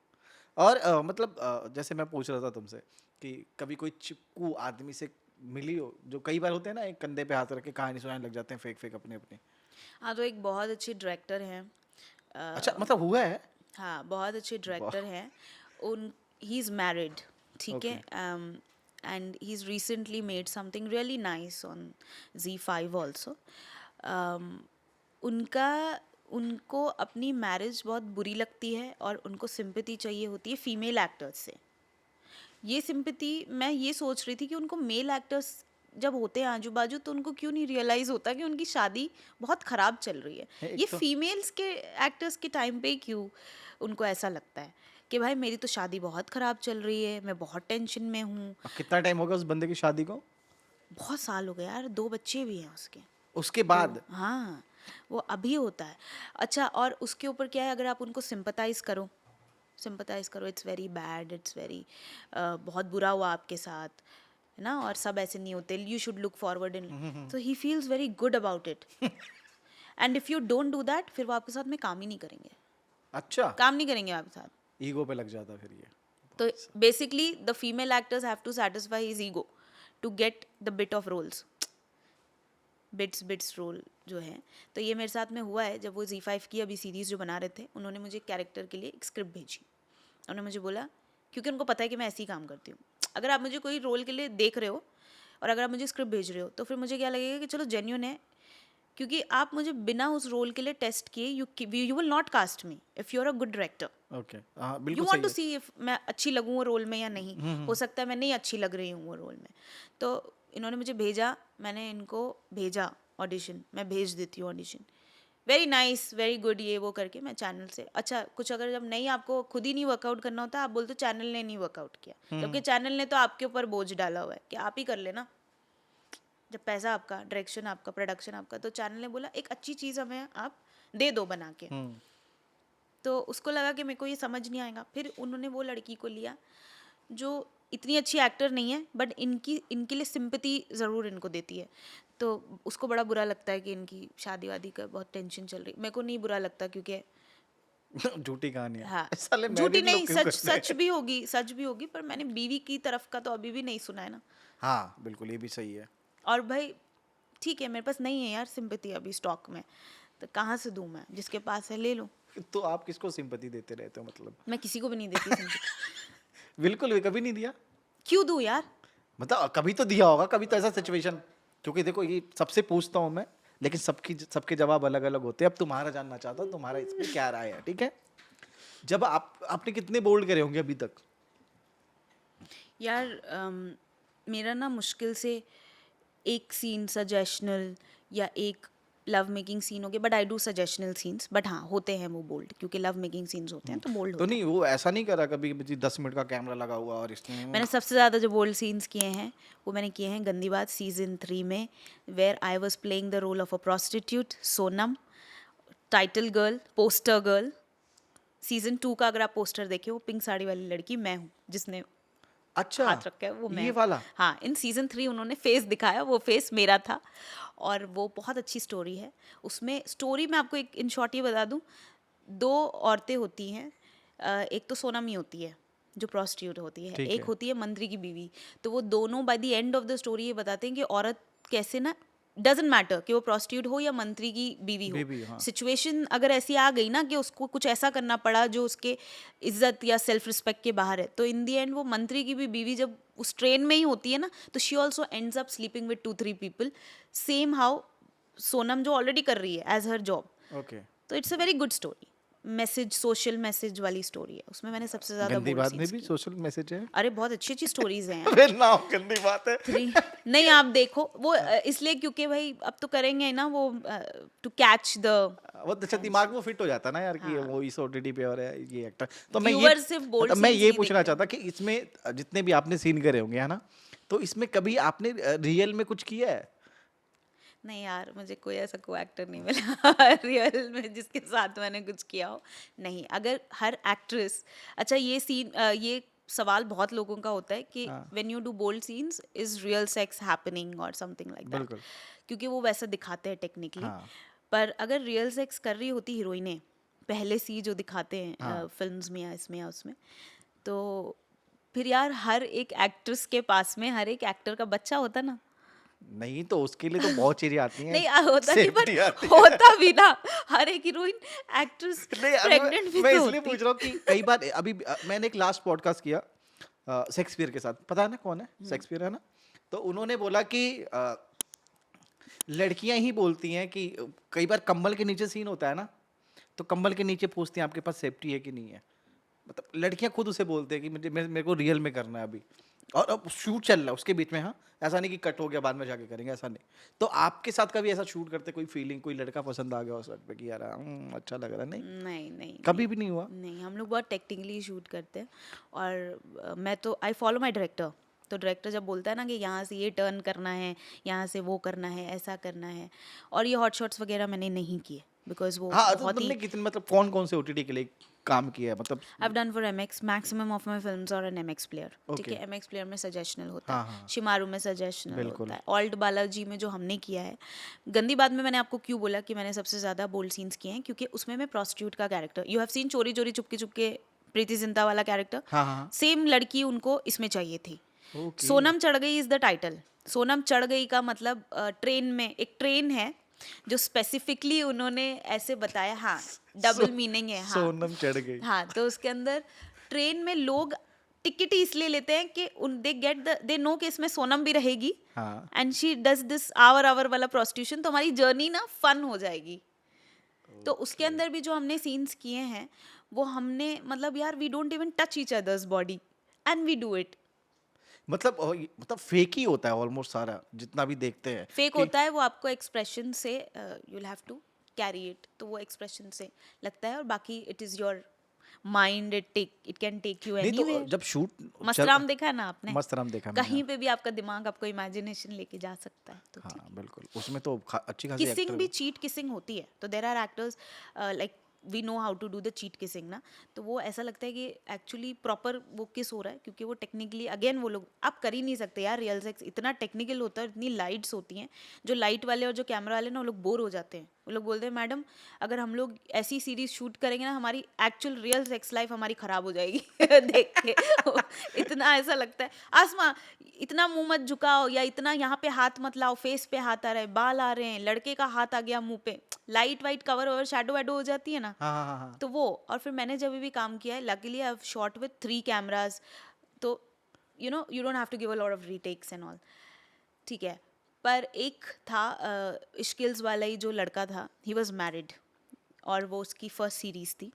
और मतलब जैसे मैं पूछ रहा था तुमसे कि कभी कोई चिपकू आदमी से मिली हो, जो कई बार होते हैं ना, एक कंधे पे हाथ रख के कहानी सुनाने लग जाते हैं फेंक-फेंक अपनी-अपनी। हाँ, तो एक बहुत अच्छे डायरेक्टर हैं। अच्छा, अ, मतलब हुआ है? हाँ, बहुत अच्छे वाह! डायरेक्टर हैं। उन ही इज़ मैरिड, ठीक है। Okay. And he is recently made something really nice on Z5 also. उनका उनको अपनी मैरिज बहुत बुरी लगती है, और उनको सिंपैथी चाहिए होती है फीमेल एक्टर्स से। ये सिंपैथी मैं ये सोच रही थी कि उनको मेल एक्टर्स जब होते हैं आजू बाजू, तो उनको क्यों नहीं रियलाइज़ होता कि उनकी शादी बहुत ख़राब चल रही है। ये एक तो फीमेल्स के एक्टर्स के टाइम पे क्यों उनको ऐसा लगता है कि भाई मेरी तो शादी बहुत ख़राब चल रही है, मैं बहुत टेंशन में हूँ। अब कितना टाइम हो गया उस बंदे की शादी को? बहुत साल हो गए यार, 2 बच्चे भी हैं उसके। उसके तो बाद? हाँ, वो अभी होता है। अच्छा, और उसके ऊपर क्या है, अगर आप उनको सिंपथाइज करो, it's very bad, it's very बहुत बुरा हुआ आपके साथ, है ना, और सब ऐसे नहीं होते, you should look forward in. So he feels very good about it, and if you don't do that, फिर वो आपके साथ में काम ही नहीं करेंगे, अच्छा, काम नहीं करेंगे आपके साथ। ईगो पे लग जाता फिर ये। तो basically the female actors have to satisfy his ego to get the bit of roles, bits role जो है। तो ये मेरे साथ में हुआ है, जब वो Z5 की अभी सीरीज़ जो बना रहे थे, उन्होंने मुझे कैरेक्टर के लिए एक स्क्रिप्ट भेजी। उन्होंने मुझे बोला, क्योंकि उनको पता है कि मैं ऐसे ही काम करती हूँ, अगर आप मुझे कोई रोल के लिए देख रहे हो और अगर आप मुझे स्क्रिप्ट भेज रहे हो, तो फिर मुझे क्या लगेगा कि चलो जेन्यून है, क्योंकि आप मुझे बिना उस रोल के लिए टेस्ट किए you will not cast me if you are a good director. Okay, हाँ, यू बिल्कुल वॉन्ट सही टू है। सी इफ मैं अच्छी लगूँ वो रोल में या नहीं। हो सकता है मैं नहीं अच्छी लग रही हूँ वो रोल में। तो इन्होंने मुझे भेजा, मैंने इनको भेजा ऑडिशन, मैं भेज देती हूँ audition, very nice very good ये वो करके मैं चैनल से। अच्छा, कुछ अगर जब नहीं आपको खुद ही नहीं वर्कआउट करना होता, आप बोलते चैनल ने नहीं वर्कआउट किया, जबकि चैनल ने तो आपके ऊपर बोझ डाला हुआ है कि आप ही कर लेना, जब पैसा आपका, डायरेक्शन आपका, प्रोडक्शन आपका। तो चैनल ने बोला एक अच्छी चीज़ हमें आप दे दो बना के। तो उसको लगा कि मेरे को ये समझ नहीं आएगा, फिर उन्होंने वो लड़की को लिया जो इतनी अच्छी एक्टर नहीं है, बट इनके लिए सिंपैथी ज़रूर इनको देती है। तो उसको बड़ा बुरा लगता है कि इनकी शादी वादी का बहुत टेंशन चल रही। मेरे को नहीं बुरा लगता, क्योंकि झूठी कहानी है। हाँ, साले झूठी मैरिड नहीं, लोग क्यों सच करते हैं? सच भी होगी, पर मैंने बीवी की तरफ का तो अभी भी नहीं सुना है ना। हाँ, बिल्कुल, ये भी सही है। और भाई ठीक है, मेरे पास नहीं है यार सिंपैथी अभी स्टॉक में, तो कहाँ से दूँ मैं, जिसके पास है ले लो। तो आप किसको सिंपैथी देते रहते हो मतलब? मैं किसी को भी नहीं देती sympathy। बिल्कुल भी कभी नहीं दिया? क्यों दूं यार? मतलब कभी तो दिया होगा, कभी तो ऐसा सिचुएशन, क्योंकि देखो ये सबसे पूछता हूँ मैं, लेकिन सबके जवाब अलग अलग होते हैं। अब तुम्हारा जानना चाहता हूँ, तुम्हारा इसमें क्या राय है, ठीक है? जब आपने कितने बोल्ड करे होंगे अभी तक? यार मेरा ना मुश्किल से एक सीन सजेशनल या एक लव मेकिंग सीन हो गया, but I do sensational scenes, but हाँ होते हैं वो बोल्ड, क्योंकि लव मेकिंग सीन्स होते हैं तो बोल्ड तो होते हैं। नहीं वो ऐसा नहीं करा कभी कि 10 मिनट का कैमरा लगा हुआ और इसमें मैंने सबसे ज़्यादा जो बोल्ड सीन्स किए हैं वो मैंने किए हैं गंदी बात सीजन 3 में, where I was playing the role of a prostitute Sonam, title girl, poster girl. Season 2 का अगर आप पोस्टर देखें, वो पिंक साड़ी वाली लड़की मैं हूँ जिसने अच्छा हाथ रखा है, वो मैं ये हूँ। वाला? हाँ, इन सीजन 3 उन्होंने फेस दिखाया, वो फेस मेरा था, और वो बहुत अच्छी स्टोरी है। उसमें स्टोरी मैं आपको एक इन शॉर्ट ये बता दूँ, 2 औरतें होती हैं, एक तो सोनम ही होती है जो प्रोस्टिट्यूट होती है, ठीक एक है। होती है मंत्री की बीवी। तो वो दोनों by the end of the story ये बताते हैं कि औरत कैसे ना, डजेंट मैटर कि वो प्रोस्टिट्यूट हो या मंत्री की बीवी हो, बेबी हाँ। सिचुएशन अगर ऐसी आ गई ना कि उसको कुछ ऐसा करना पड़ा जो उसके इज्जत या सेल्फ रिस्पेक्ट के बाहर है, तो इन दी एंड वो मंत्री की भी बीवी जब उस ट्रेन में ही होती है ना, तो she also ends up sleeping with 2-3 people, same how Sonam जो ऑलरेडी कर रही है एज हर जॉब। ओके। तो it's a very good story, message, social message वाली स्टोरी है, उसमें मैंने सबसे ज्यादा गंदी बोल्ड बात में सीन्स भी किए। सोशल मैसेज है? अरे बहुत अच्छी अच्छी स्टोरीज हैं यार। अबे ना गंदी बात है। 3 नहीं, आप देखो वो इसलिए क्योंकि भाई अब तो करेंगे ना वो, टू कैच द वो अच्छा दिमाग में फिट हो जाता है ना यार कि हाँ, वो इस ओटीटी पे और है ये एक्टर। तो व्यूअर सिर्फ बोल्ड मैं सीन्स ये नहीं पूछना देखते चाहता हैं। कि इसमें जितने भी आपने सीन करे होंगे है ना, तो इसमें कभी आपने रियल में कुछ किया है? नहीं यार, मुझे कोई ऐसा को एक्टर नहीं मिला रियल में जिसके साथ मैंने कुछ किया हो। नहीं, अगर हर एक्ट्रेस, अच्छा ये सीन, ये सवाल बहुत लोगों का होता है कि हाँ when you do bold scenes is real sex happening और समथिंग लाइक दैट, बिल्कुल। क्योंकि वो वैसा दिखाते हैं टेक्निकली। हाँ पर अगर रियल सेक्स कर रही होती हीरोइनें, पहले सी जो दिखाते हैं हाँ फिल्म्स में या इसमें या उसमें, तो फिर यार हर एक एक्ट्रेस के पास में हर एक एक्टर का बच्चा होता ना। नहीं तो उसके लिए तो बहुत चीजें आती हैं। नहीं होता नहीं, पर सेफ्टी आती है। होता भी ना, हर एक हीरोइन एक्ट्रेस नहीं अभी प्रेग्नेंट भी मैं तो इसलिए होती। पूछ रहा हूँ कि कई बार अभी मैंने एक लास्ट पॉडकास्ट किया शेक्सपियर के साथ, पता है ना कौन है शेक्सपियर है ना? तो उन्होंने बोला कि लड़कियां ही बोलती हैं कि कई बार कंबल के नीचे सीन होता है ना, तो कंबल के नीचे पूछती हैं आपके पास सेफ्टी है कि नहीं है। मतलब लड़कियां खुद उसे बोलते हैं कि मेरे को रियल में करना है अभी, और अब शूट चल रहा है उसके बीच में। हाँ ऐसा नहीं कि कट हो गया बाद में जाके करेंगे, ऐसा नहीं। तो आपके साथ कभी ऐसा शूट करते कोई फीलिंग, कोई लड़का पसंद आ गया उस वक्त पे कि यार अच्छा लग रहा है? नहीं नहीं नहीं कभी भी नहीं हुआ? नहीं, हम लोग बहुत टेक्निकली शूट करते हैं, और मैं तो आई फॉलो माई डायरेक्टर। तो डायरेक्टर जब बोलता है ना कि यहाँ से ये टर्न करना है, यहाँ से वो करना है, ऐसा करना है, और ये हॉट शॉट्स वगैरह मैंने नहीं किए बिकॉज वो हाँ तो बहुत ही। तुमने कितने मतलब कौन कौन से ओटीटी के लिए काम किया है मतलब? I've done for MX, maximum of my films are an MX player। ठीक Okay. है, MX player में सजेशनल होता हाँ, है, हाँ। शिमारू में सजेशनल बिल्कुल। होता है, ऑल्ट बालाजी में जो हमने किया है। गंदी बात में मैंने आपको क्यों बोला कि मैंने सबसे ज़्यादा बोल्ड सीन्स किए हैं, क्योंकि उसमें मैं प्रोस्टिट्यूट का कैरेक्टर, यू हैव सीन चोरी चोरी चुपके चुपके, प्रीति जिंटा वाला कैरेक्टर, हाँ हाँ सेम लड़की उनको इसमें चाहिए थी। ओके। सोनम चढ़ गई इज द टाइटल। सोनम चढ़ गई का मतलब ट्रेन में, एक ट्रेन है जो स्पेसिफिकली उन्होंने ऐसे बताया, हाँ डबल मीनिंग है। हाँ सोनम चढ़ गई। हाँ, तो उसके अंदर ट्रेन में लोग टिकट ही इसलिए लेते हैं कि उन they get the, they know कि इसमें सोनम भी रहेगी, हाँ and she does this our वाला प्रोस्टिट्यूशन, तो हमारी जर्नी ना फन हो जाएगी। तो उसके अंदर भी जो हमने सीन्स किए हैं वो हमने, मतलब यार we don't even touch each others body and we do it. मतलब फेक ही होता है ऑलमोस्ट सारा जितना भी देखते हैं फेक कि होता है वो, आपको एक्सप्रेशन से you will have to carry it, तो वो एक्सप्रेशन से लगता है, और बाकी it is your mind, it can take you नहीं तो एनीवेयर। जब शूट मस्तराम देखा है ना आपने? मस्तराम देखा मैंने। कहीं पे भी आपका दिमाग आपको इमेजिनेशन लेके जा सकता है, तो ठीक हाँ है। बिल्कुल उसमें तो अच्छी खासी किसिंग एक्टर। भी चीट किसिंग होती है, तो there are actors like we know how to do the cheat kissing ना, तो वो ऐसा लगता है कि एक्चुअली प्रॉपर वो किस हो रहा है, क्योंकि वो टेक्निकली अगेन वो लोग आप कर ही नहीं सकते यार, रियल सेक्स इतना टेक्निकल होता है, इतनी लाइट्स होती हैं, जो लाइट वाले और जो कैमरा वाले ना वो लोग बोर हो जाते हैं वो लोग बोलते हैं मैडम अगर हम लोग ऐसी सीरीज शूट करेंगे ना हमारी एक्चुअल रियल सेक्स लाइफ हमारी खराब हो जाएगी देख के इतना ऐसा लगता है आसमा इतना मुंह मत झुकाओ या इतना यहाँ पे हाथ मत लाओ, फेस पे हाथ आ रहा है, बाल आ रहे हैं, लड़के का हाथ आ गया मुंह पे, light white cover over shadow वैडो हो जाती है ना, हाँ हाँ हाँ हाँ। तो वो। और फिर मैंने जब भी काम किया है luckily I have shot with 3 cameras, तो you know you don't have to give a lot of retakes and all, ठीक है। पर एक था इश्किल्स वाला ही जो लड़का था, ही वॉज मैरिड और वो उसकी फर्स्ट सीरीज थी।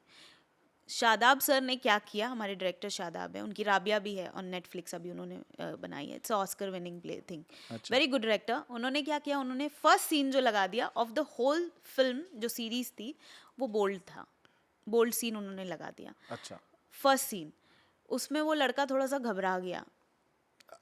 शादाब सर ने क्या किया, हमारे डायरेक्टर शादाब है, उनकी राबिया भी है ऑन नेटफ्लिक्स अभी उन्होंने बनाई है, it's Oscar winning play thing, अच्छा। Very good director. उन्होंने क्या किया, उन्होंने फर्स्ट सीन जो लगा दिया ऑफ द होल फिल्म जो सीरीज थी वो बोल्ड था, बोल्ड सीन उन्होंने लगा दिया अच्छा, फर्स्ट सीन। उसमें वो लड़का थोड़ा सा घबरा गया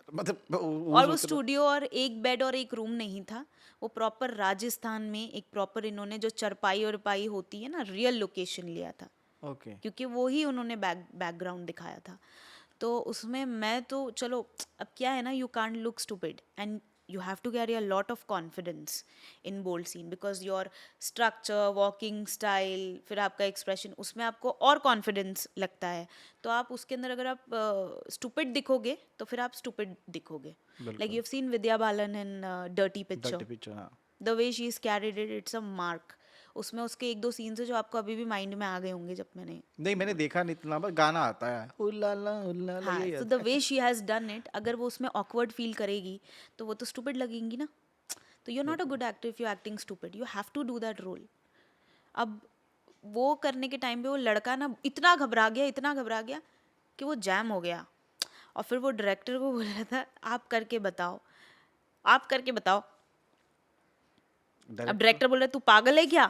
मतलब और वो सोच रहा- स्टूडियो और एक बेड और एक रूम नहीं था, वो प्रॉपर राजस्थान में एक प्रॉपर इन्होंने जो चरपाई और पाई होती है ना रियल लोकेशन लिया था, ओके। क्योंकि वो ही उन्होंने बैकग्राउंड दिखाया था। तो उसमें मैं तो चलो अब क्या है ना, you can't look stupid and you have to carry a lot of confidence in bold scene because your structure, walking style, फिर आपका एक्सप्रेशन, उसमें आपको और कॉन्फिडेंस लगता है। तो आप उसके अंदर अगर आप स्टूपिड दिखोगे तो फिर आप स्टूपिड दिखोगे। Like you have seen Vidya Balan in dirty picture, dirty picture, हाँ। The way she is carried it, it's a mark. उसमें उसके एक दो सीन्स है जो आपको अभी भी माइंड में आ गए होंगे जब मैंने, नहीं मैंने देखा नहीं इतना, बस गाना आता है उल्लाला उल्लाला, हाँ, यही तो आता the way she has done it, अगर वो उसमें ऑकवर्ड फील करेगी तो वो तो स्टूपिड लगेंगी ना। तो you are not a good actor if you acting stupid, you have to do that role. अब वो करने के टाइम पे वो लड़का ना इतना घबरा गया, इतना घबरा गया कि वो जैम हो गया। और फिर वो डायरेक्टर को बोल रहा था आप करके बताओ, आप करके बताओ। अब डायरेक्टर बोल रहा है तू पागल है क्या,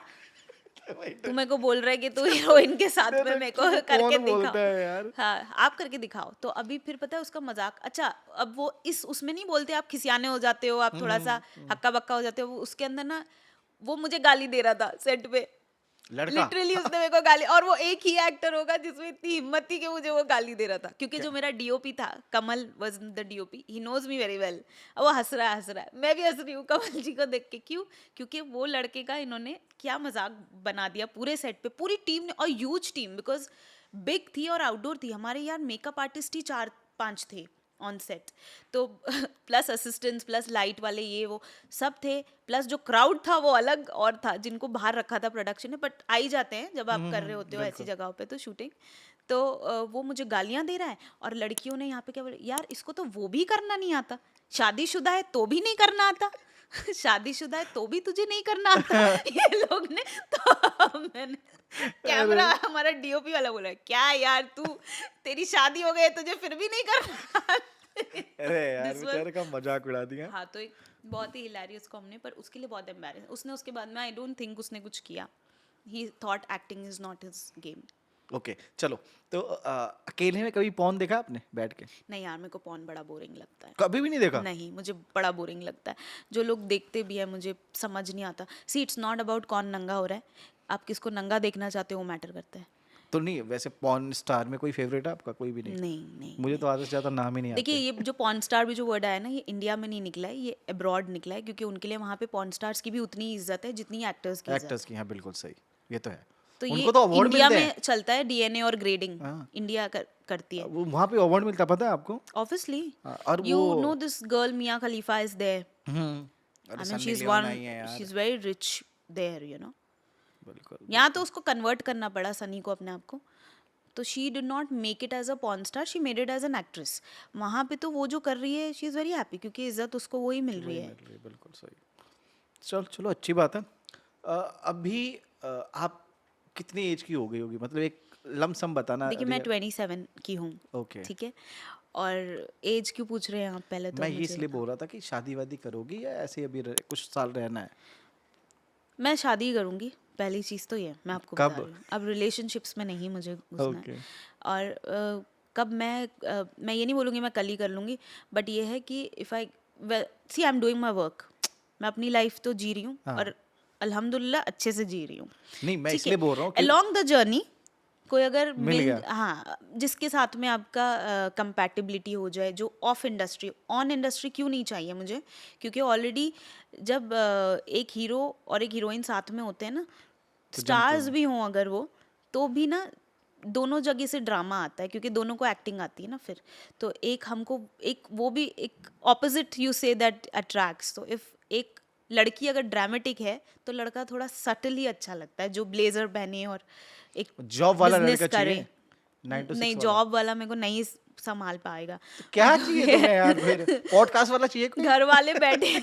तू मेरे को बोल रहा है कि तू हीरोइन के साथ में मेरे को डायरेक्टर को करके कौन बोलता दिखाओ, है यार? हाँ आप करके दिखाओ। तो अभी फिर पता है उसका मजाक, अच्छा अब वो इस उसमें नहीं बोलते आप खिसियाने हो जाते हो, आप थोड़ा सा हक्का बक्का हो जाते हो, वो उसके अंदर ना वो मुझे गाली दे रहा था सेट पे, लड़का लिटरली उसने मेरे को गाली, और वो एक ही एक्टर होगा जिसमें इतनी हिम्मत थी कि मुझे वो गाली दे रहा था, क्योंकि जो मेरा डीओपी था, Kamal was the DOP, he knows me very well. अब वो हंस रहा है, मैं भी हंस रही हूँ कमल जी को देख के। क्यों? क्योंकि वो लड़के का इन्होंने क्या मजाक बना दिया पूरे सेट पे, पूरी टीम ने, और ह्यूज टीम बिकॉज बिग थी और आउटडोर थी, हमारे यार मेकअप आर्टिस्ट ही 4-5 थे ऑन सेट, तो प्लस असिस्टेंट्स प्लस लाइट वाले ये वो सब थे, प्लस जो क्राउड था वो अलग और था, जिनको बाहर रखा था प्रोडक्शन ने, बट आ ही जाते हैं जब आप कर रहे होते हो ऐसी जगहों पे तो शूटिंग। तो वो मुझे गालियां दे रहा है और लड़कियों ने यहाँ पे क्या बोला, यार इसको तो वो भी करना नहीं आता, शादीशुदा है तो भी नहीं करना आता शादीशुदा है तो भी तुझे नहीं करना आता ये लोग ने। तो मैंने कैमरा, हमारा डीओपी वाला बोला क्या यार तू, तेरी शादी हो गई है तुझे फिर भी नहीं करना अरे यार This was- बेचारे का मजाक उड़ा दिया। हाँ, तो एक बहुत ही हिलेरियस को हमने, पर उसके लिए बहुत एम्बैरेस, उसने उसके बाद में आई डोंट थिंक उसने कुछ किया, ही thought acting is not his game. Okay चलो, तो अकेले में कभी पॉन देखा आपने बैठ के? नहीं यार, मेरे को पॉन बड़ा बोरिंग लगता है। कभी भी नहीं देखा? नहीं, मुझे बड़ा बोरिंग लगता है, जो लोग देखते भी है मुझे समझ नहीं आता। सी इट्स नॉट अबाउट कौन नंगा हो रहा है, आप किसको नंगा देखना चाहते हो वो मैटर करता है। तो नहीं, वैसे पॉन स्टार में कोई फेवरेट है आपका? कोई भी नहीं? नहीं नहीं मुझे तो आधे से ज्यादा नाम ही नहीं देखिए, आते। ये जो पॉर्न स्टार भी जो वर्ड आया ना, ये इंडिया में नहीं निकला है, ये अब्रॉड निकला है, क्योंकि उनके लिए वहाँ पे पॉर्न स्टार्स की भी उतनी इज्जत है जितनी एक्टर्स की इज्जत एक्टर्स की, हाँ बिल्कुल सही, ये तो है। तो ये उनको तो अवार्ड इंडिया मिलते में हैं। चलता है, डीएनए और ग्रेडिंग हाँ। इंडिया करती है वो वहाँ पे अवार्ड मिलता है, पता है आपको? ऑब्वियसली। हाँ, और यू वो know this girl Mia Khalifa is there, अरे I mean Sunny she is Leone one, I है यार। She is very rich there, you know. बिल्कुल। यहाँ तो उसको कन्वर्ट करना पड़ा सनी को अपने आप को, तो she did not make it as a porn star, she made it as an actress. वहाँ पे तो वो जो कर रही है शी इज़ वेरी हैप्पी, क्योंकि इज्जत उसको वही मिल रही है। मिल रही है, बिल्कुल सही। चल चलो अच्छी बात है। अभी आप कितनी एज की हो गई होगी, मतलब एक लमसम बताना। देखिए, मैं 27 की हूँ, ओके। ठीक है। और एज क्यों पूछ रहे हैं आप पहले? तो मैं ये मुझे इसलिए बोल रहा था कि शादी वादी करोगी या ऐसे ही अभी कुछ साल रहना है? मैं शादी करूंगी, पहली चीज़ तो ये मैं आपको कब? बता रही हूँ। अब रिलेशनशिप्स में नहीं मुझे घुसना ओके। है। और कब मैं ये नहीं बोलूँगी मैं कल ही कर लूँगी, बट ये है कि if I see I am doing my work, मैं अपनी लाइफ तो जी रही हूँ हाँ। और अल्हम्दुलिल्लाह अच्छे से जी रही हूँ। नहीं मैं ठीक इसलिए है, बोल रहा हूँ कि along the journey कोई अगर मिल मिल गया। हाँ जिसके साथ में आपका कंपैटिबिलिटी हो जाए, जो ऑफ इंडस्ट्री, ऑन इंडस्ट्री क्यों नहीं चाहिए मुझे, क्योंकि ऑलरेडी जब एक हीरो और एक हीरोइन साथ में होते हैं ना, तो जमते स्टार्स हैं। भी हों अगर वो, तो भी ना दोनों जगह से ड्रामा आता है, क्योंकि दोनों को एक्टिंग आती है ना फिर। तो एक हमको एक वो भी एक opposite you say that attracts. तो इफ एक लड़की अगर ड्रामेटिक है तो लड़का थोड़ा सटल ही अच्छा लगता है, जो ब्लेजर पहने और एक जॉब वाला बिजनेस लड़का करे। चाहिए, 9 to 6 नहीं, वाला। जॉब वाला मेरे को नहीं संभाल पाएगा। तो क्या चाहिए तुम्हें यार फिर? पॉडकास्ट वाला चाहिए कोई? घर वाले बैठे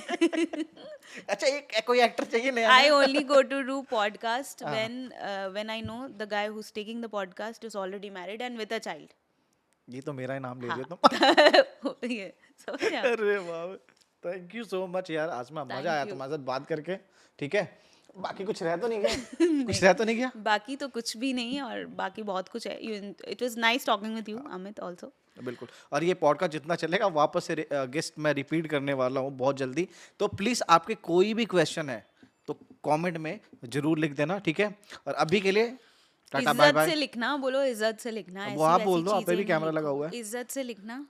अच्छा, एक कोई एक्टर चाहिए नया I नया? only go to do podcast हाँ। when I know the guy who's taking the podcast is already married and with a child. ये तो मेरा ही नाम ले हाँ। रही हो तुम। ये समझा? अरे वाह, थैंक यू सो मच यार, आसमा मजा Thank आया you. तुम्हारे साथ बात करके। ठीक है, बाकी कुछ रह तो नहीं गया? कुछ रह तो नहीं गया? बाकी तो कुछ भी नहीं है, और बाकी बहुत कुछ है। It was nice talking with you, Amit, also. बिल्कुल। और ये पॉडकास्ट जितना चलेगा वापस से गेस्ट मैं रिपीट करने वाला हूँ बहुत जल्दी। तो प्लीज आपके कोई भी क्वेश्चन है तो कमेंट में जरूर लिख देना, ठीक है? और अभी के लिए टाटा, बाय इज्जत से बाय। लिखना, बोलो इज्जत से लिखना। वो ऐसी आप वैसी बोल दो, आप पे भी चीजें कैमरा नहीं लगा लिखो। हुआ है। इज्जत से लिखना।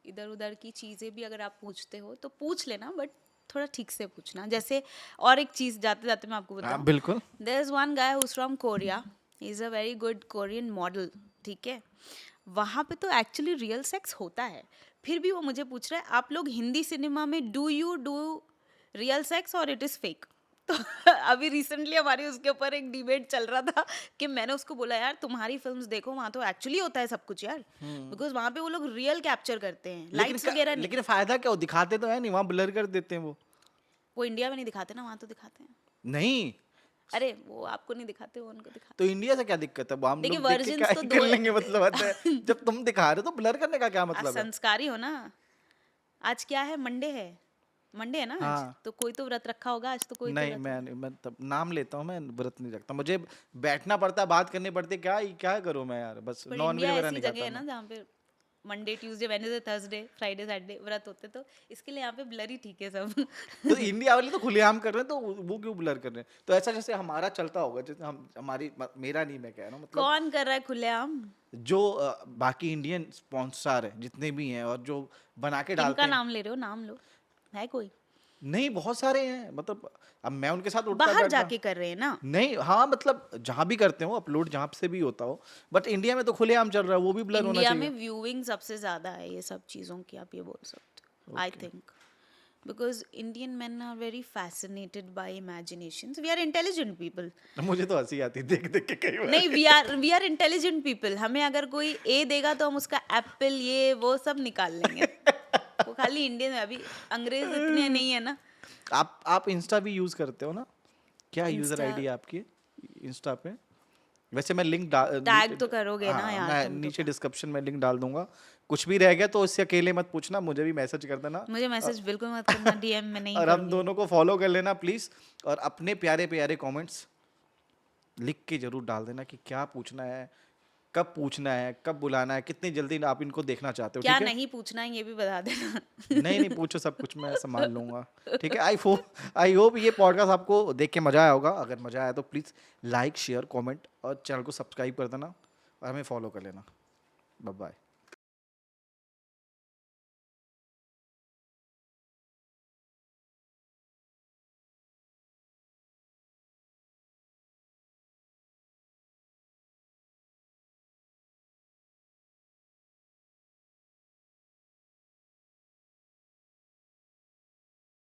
इधर उधर की चीजें भी अगर आप पूछते हो तो पूछ लेना, बट थोड़ा ठीक से पूछना। जैसे और एक चीज जाते जाते मैं आपको हाँ बताऊं, बिल्कुल। There is one guy who's from Korea, he is a very good Korean model, ठीक है? वहाँ पे तो एक्चुअली रियल सेक्स होता है, फिर भी वो मुझे पूछ रहा है आप लोग हिंदी सिनेमा में do you do real sex और इट इज़ फेक? तो अभी रिसेंटली हमारी उसके ऊपर एक डिबेट चल रहा था कि मैंने उसको बोला यार तुम्हारी फिल्म्स देखो, वहाँ तो एक्चुअली होता है सब कुछ यार, बिकॉज वहाँ पे वो लोग रियल कैप्चर करते हैं, लाइट्स वगैरह नहीं। लेकिन फायदा क्या हो, दिखाते तो है नहीं, वहाँ ब्लर कर देते हैं वो इंडिया में नहीं दिखाते ना, वहाँ तो दिखाते हैं। नहीं। अरे वो आपको नहीं दिखाते, वो उनको दिखाते। तो इंडिया से क्या दिक्कत है? वो हम देखिए, लोग देख के versions क्या तो ही दो कर है। लेंगे, मतलब आता है जब तुम दिखा रहे हो तो ब्लर करने का क्या आज मतलब है? संस्कारी हो ना। आज क्या है, मंडे है, मंडे है ना आज, हाँ। तो कोई तो व्रत रखा होगा आज, तो कोई तो नहीं, मैं तब नाम लेता हूँ, मैं व्रत नहीं रखता, मुझे बैठना पड़ता है, बात करनी पड़ती है, क्या करूँ मैं यार, बस पर नॉन वेज इंडिया वगैरह ऐसी नहीं जगह खाता है ना मैं। जहाँ पे Monday Tuesday Wednesday Thursday Friday Saturday व्रत होते, तो इसके लिए यहाँ पे ब्लर ही ठीक है सब। तो इंडिया वाले तो खुलेआम कर रहे हैं, तो वो क्यों ब्लर कर रहे हैं? तो ऐसा जैसे हमारा चलता होगा, जैसे हम हमारी मेरा नहीं, मैं कह रहा हूँ मतलब कौन कर रहा है खुलेआम? जो बाकी इंडियन स्पॉन्सर है जितने भी हैं और जो बना के डालते किनका हैं। नाम ले रहे हो? नाम लो, है कोई? नहीं, बहुत सारे हैं, मतलब अब मैं उनके साथ उठता बाहर बैठता जाके कर रहे हैं ना। नहीं, हाँ मतलब जहाँ भी करते हो अपलोड, जहाँ से भी होता हो, बट इंडिया में तो खुलेआम चल रहा है, वो भी ब्लर होना इंडिया में चाहिए। व्यूइंग सबसे ज्यादा है ये सब चीजों की, आप ये बोल सकते हो, I think, because Indian man are very fascinated by imaginations. We are intelligent people. मुझे तो हंसी आती है देख देख के कई बार। नहीं, वी आर इंटेलिजेंट पीपल। हमें अगर कोई ए देगा तो हम उसका एप्पल ये वो सब निकाल लेंगे। वो खाली इंडियन में, अभी अंग्रेज इतने नहीं है ना। आप इंस्टा भी यूज करते हो ना? क्या यूजर इंस्टा आईडी है आपकी इंस्टा पे? वैसे मैं लिंक टैग तो करोगे ना हाँ, यार, मैं तुम तो नीचे क्या। डिस्क्रिप्शन में लिंक डाल दूंगा। कुछ भी रह गया तो इससे अकेले मत पूछना, मुझे भी मैसेज कर देना। मुझे मैसेज बिल्कुल मत करना, डीएम में नहीं और हम करूंगी। दोनों को फॉलो कर लेना प्लीज, और अपने प्यारे प्यारे कमेंट्स लिख के जरूर डाल देना कि क्या पूछना है, कब पूछना है, कब बुलाना है, कितनी जल्दी आप इनको देखना चाहते हो, क्या ठीक है? नहीं पूछना है ये भी बता देना। नहीं नहीं, पूछो, सब कुछ मैं संभाल लूंगा, ठीक है? आई होप ये पॉडकास्ट आपको देख के मजा आया होगा। अगर मजा आया तो प्लीज लाइक शेयर कमेंट और चैनल को सब्सक्राइब कर देना और हमें फॉलो कर लेना। Bye bye.